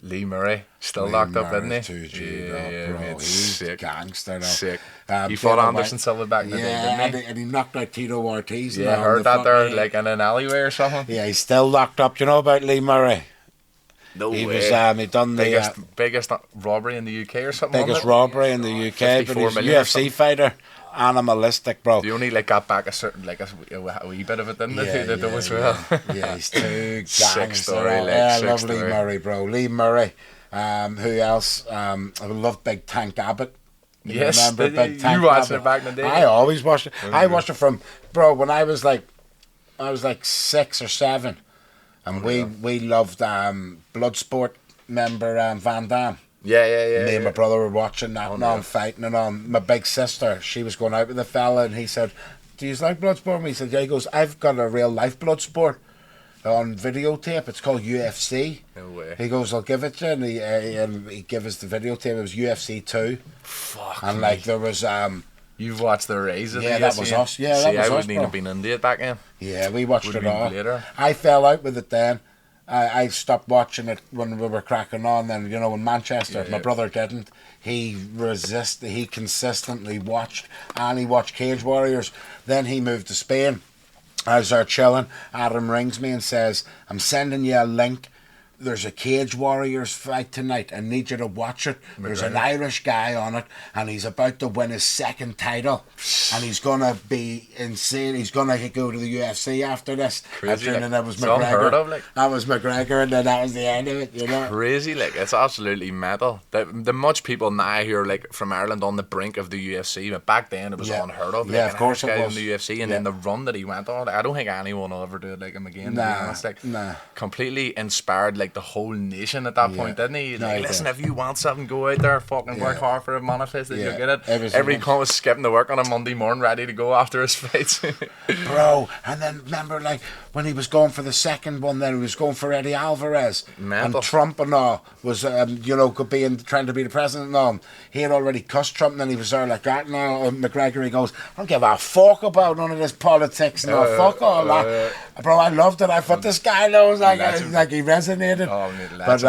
Lee Murray, still locked up, isn't he? Too G'd up, bro. He's sick. Gangster, though. Sick. He fought Anderson Silva back in the day, didn't he? And he knocked out Tito Ortiz. Yeah, I heard that there, like in an alleyway or something. Yeah, he's still locked up. Do you know about Lee Murray? No he way. was he done the biggest robbery in the UK or something. Biggest robbery in the UK, but he's a UFC fighter. Animalistic, bro. They only like got back a certain like a wee bit of it, didn't they? They do as well. Yeah, he's too Sick story, I love Lee Murray, bro. Lee Murray. Who else? I love Big Tank Abbott. Yes, remember Big Tank you watched Abbott? it back in the day. I always watched it. I watched it from, bro, when I was like 6 or 7, and we loved Bloodsport. Remember Van Damme? Yeah. Me and my brother were watching that and on fighting and on. My big sister, she was going out with a fella, and he said, "Do you like Bloodsport?" And he said, "Yeah." He goes, "I've got a real life Bloodsport on videotape. It's called UFC." No way. He goes, "I'll give it to you," and he gave us the videotape. It was UFC 2. Fuck. And like there was You've watched the rise of that was us. Yeah, that was us, I wouldn't even bro. have been into it back then. Yeah, we watched it all. Later. I fell out with it then. I stopped watching it when we were cracking on. Then, you know, in Manchester, my brother didn't. He consistently watched, and he watched Cage Warriors. Then he moved to Spain. I was there chilling. Adam rings me and says, "I'm sending you a link. There's a Cage Warriors fight tonight. I need you to watch it. There's an Irish guy on it, and he's about to win his 2nd title, and he's gonna be insane. He's gonna go to the UFC after this." Crazy, and that was it's unheard of, like. That was McGregor, and then that was the end of it. You know, Crazy, like, it's absolutely mental. The much people now who are like from Ireland on the brink of the UFC, but back then it was unheard of. Yeah, like, of course it was. In the UFC, and then the run that he went on, I don't think anyone will ever do it like him again. To be honest. Like, completely inspired like the whole nation at that point, didn't he? Like, listen, if you want something, go out there, fucking work hard for it, manifest it, you'll get it. Every cunt was skipping to work on a Monday morning, ready to go after his fights. Bro, and then remember, like, when he was going for the second one, then he was going for Eddie Alvarez. Mental. And Trump and all was, trying to be the president and all. He had already cussed Trump, and then he was there like that. Now McGregor, he goes, "I don't give a fuck about none of this politics. No, fuck all that." Bro, I loved it. I thought this guy knows, like he resonated. Oh, but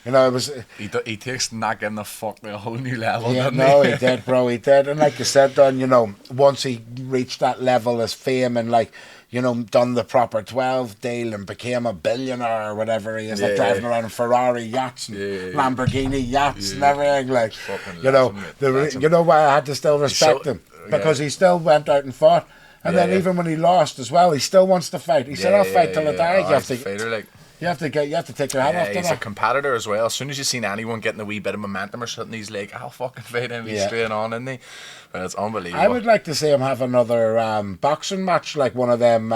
you know, it was. He takes not getting the fuck to a whole new level. Yeah, doesn't no, he? he did, bro. He did, and like you said, Don, you know, once he reached that level as fame, and like, done the proper 12 deal and became a billionaire or whatever he is, like driving around in Ferrari yachts and Lamborghini yachts and everything, like, you know why I had to still respect him? Because he still went out and fought. And then even when he lost as well, he still wants to fight. He said, "I'll fight till I die." You have to fighter, like. You have to take your hat off. He's a competitor as well. As soon as you seen anyone getting a wee bit of momentum or something, he's like, "I'll fucking fight him." He's straight on, isn't he? But it's unbelievable. I would like to see him have another boxing match, like one of them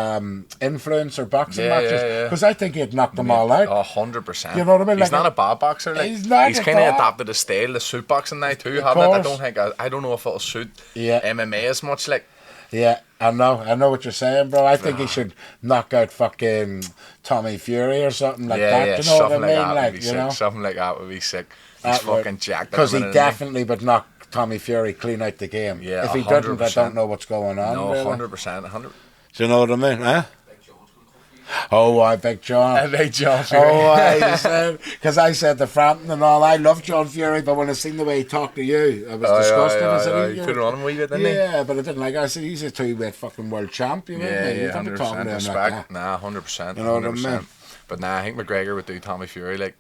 influencer boxing matches, because I think he'd knock them all out. 100%. You know what I mean? He's not a bad boxer. Like, he's not. He's kind of adapted his style, the suit boxing now too. I don't know if it'll suit MMA as much. Like. Yeah, I know what you're saying, bro. I think he should knock out fucking Tommy Fury or something like that. You know what I mean? Like, something like that would be sick. He's fucking jacked. Because he definitely would knock Tommy Fury clean out the game. Yeah, if he didn't, I don't know what's going on. No, really. 100%. Do you know what I mean? Huh? Oh, I Big John. I Big John Fury. Oh, I said, because I said the Frampton and all. I love John Fury, but when I seen the way he talked to you, I was disgusted. I said, you put it on him a wee bit, didn't he? Yeah, but I didn't like it. I said, he's a 2-weight fucking world champion. You don't be talking to him like that. Nah, 100%. You know 100%. What I mean? But nah, I think McGregor would do Tommy Fury. Like,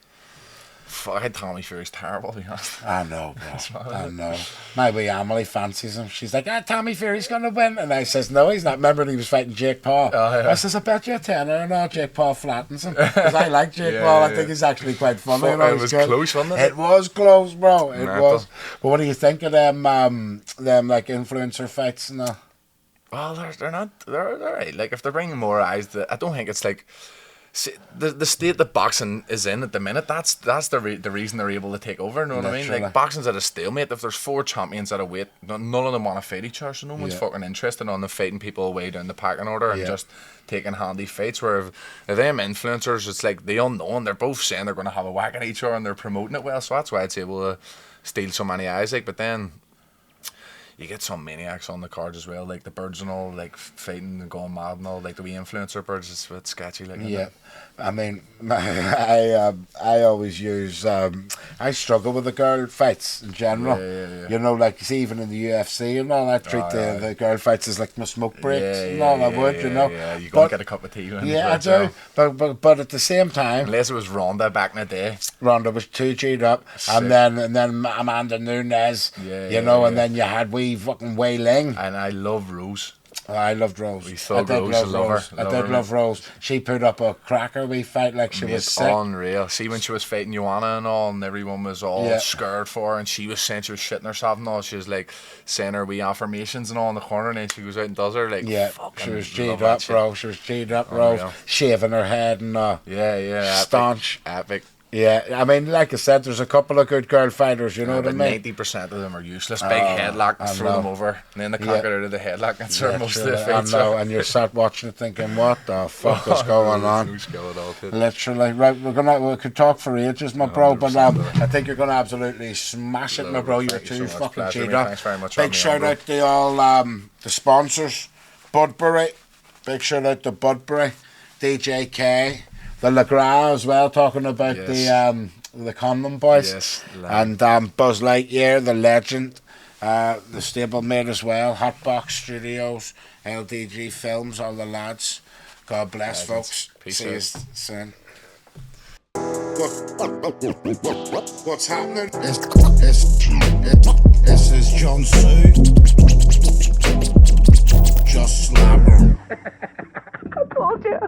fuck, Tommy Fury's terrible, to be honest. I know, bro. I know. My wee Emily fancies him. She's like, Tommy Fury's going to win. And I says, no, he's not. Remember he was fighting Jake Paul. I says, I bet you a tenner and all Jake Paul flattens him. Because I like Jake Paul. I think he's actually quite funny. It was close, wasn't it? It was close, bro. It was. But what do you think of them like influencer fights and all? Well, they're right. Like, if they're bringing more eyes, I don't think it's like. See, the state that boxing is in at the minute, that's the reason they're able to take over. You know what I mean? Like, boxing's at a stalemate. If there's 4 champions at a weight, none of them want to fight each other, so no one's fucking interested on them fighting people away down the packing order and just taking handy fights. Where if them influencers, it's like the unknown. They're both saying they're going to have a whack at each other and they're promoting it well, so that's why it's able to steal so many eyes. Like, but then you get some maniacs on the cards as well, like the birds and all, like fighting and going mad and all, like the wee influencer birds. It's a bit sketchy, like. Yeah, I mean, I always use. I struggle with the girl fights in general. Yeah. You know, like see, even in the UFC and all, I treat the girl fights as like my smoke breaks and all. I would, you know. Yeah, you go and get a cup of tea. Yeah, I do. But at the same time, unless it was Ronda back in the day. Ronda was too G'd up, and then Amanda Nunes. And then you had fucking Wei Ling. And I love Rose. I loved Rose. I did love Rose. She put up a cracker wee fight, like she was sick. Unreal. See, when she was fighting Joanna and all, and everyone was all scared for her, and she was saying she was shitting herself and all. She was like saying her wee affirmations and all in the corner, and then she goes out and does her like. Yeah, she was G'd up, bro. She was G'd up, bro. Shaving her head and staunch, epic. Yeah, I mean, like I said, there's a couple of good girl fighters, you know what I mean? 90% of them are useless. Big headlock and throw them over. And then they can't get out of the headlock and serve most of the fights. I know, and you're sat watching it thinking, what the fuck is going on? Literally. Right, we could talk for ages, my bro, but I think you're going to absolutely smash it, my bro. You're too fucking cheated. Thanks very much. Big shout out to all the sponsors. Budbury. Big shout out to Budbury. DJ K. The LeGras as well, talking about the Condom Boys. Yes, and Buzz Lightyear, the legend, the stablemate as well, Hotbox Studios, LDG Films, all the lads. God bless, folks. Peace See you soon. What's happening? This is Jun Tzu. Just Slabberin. I told you.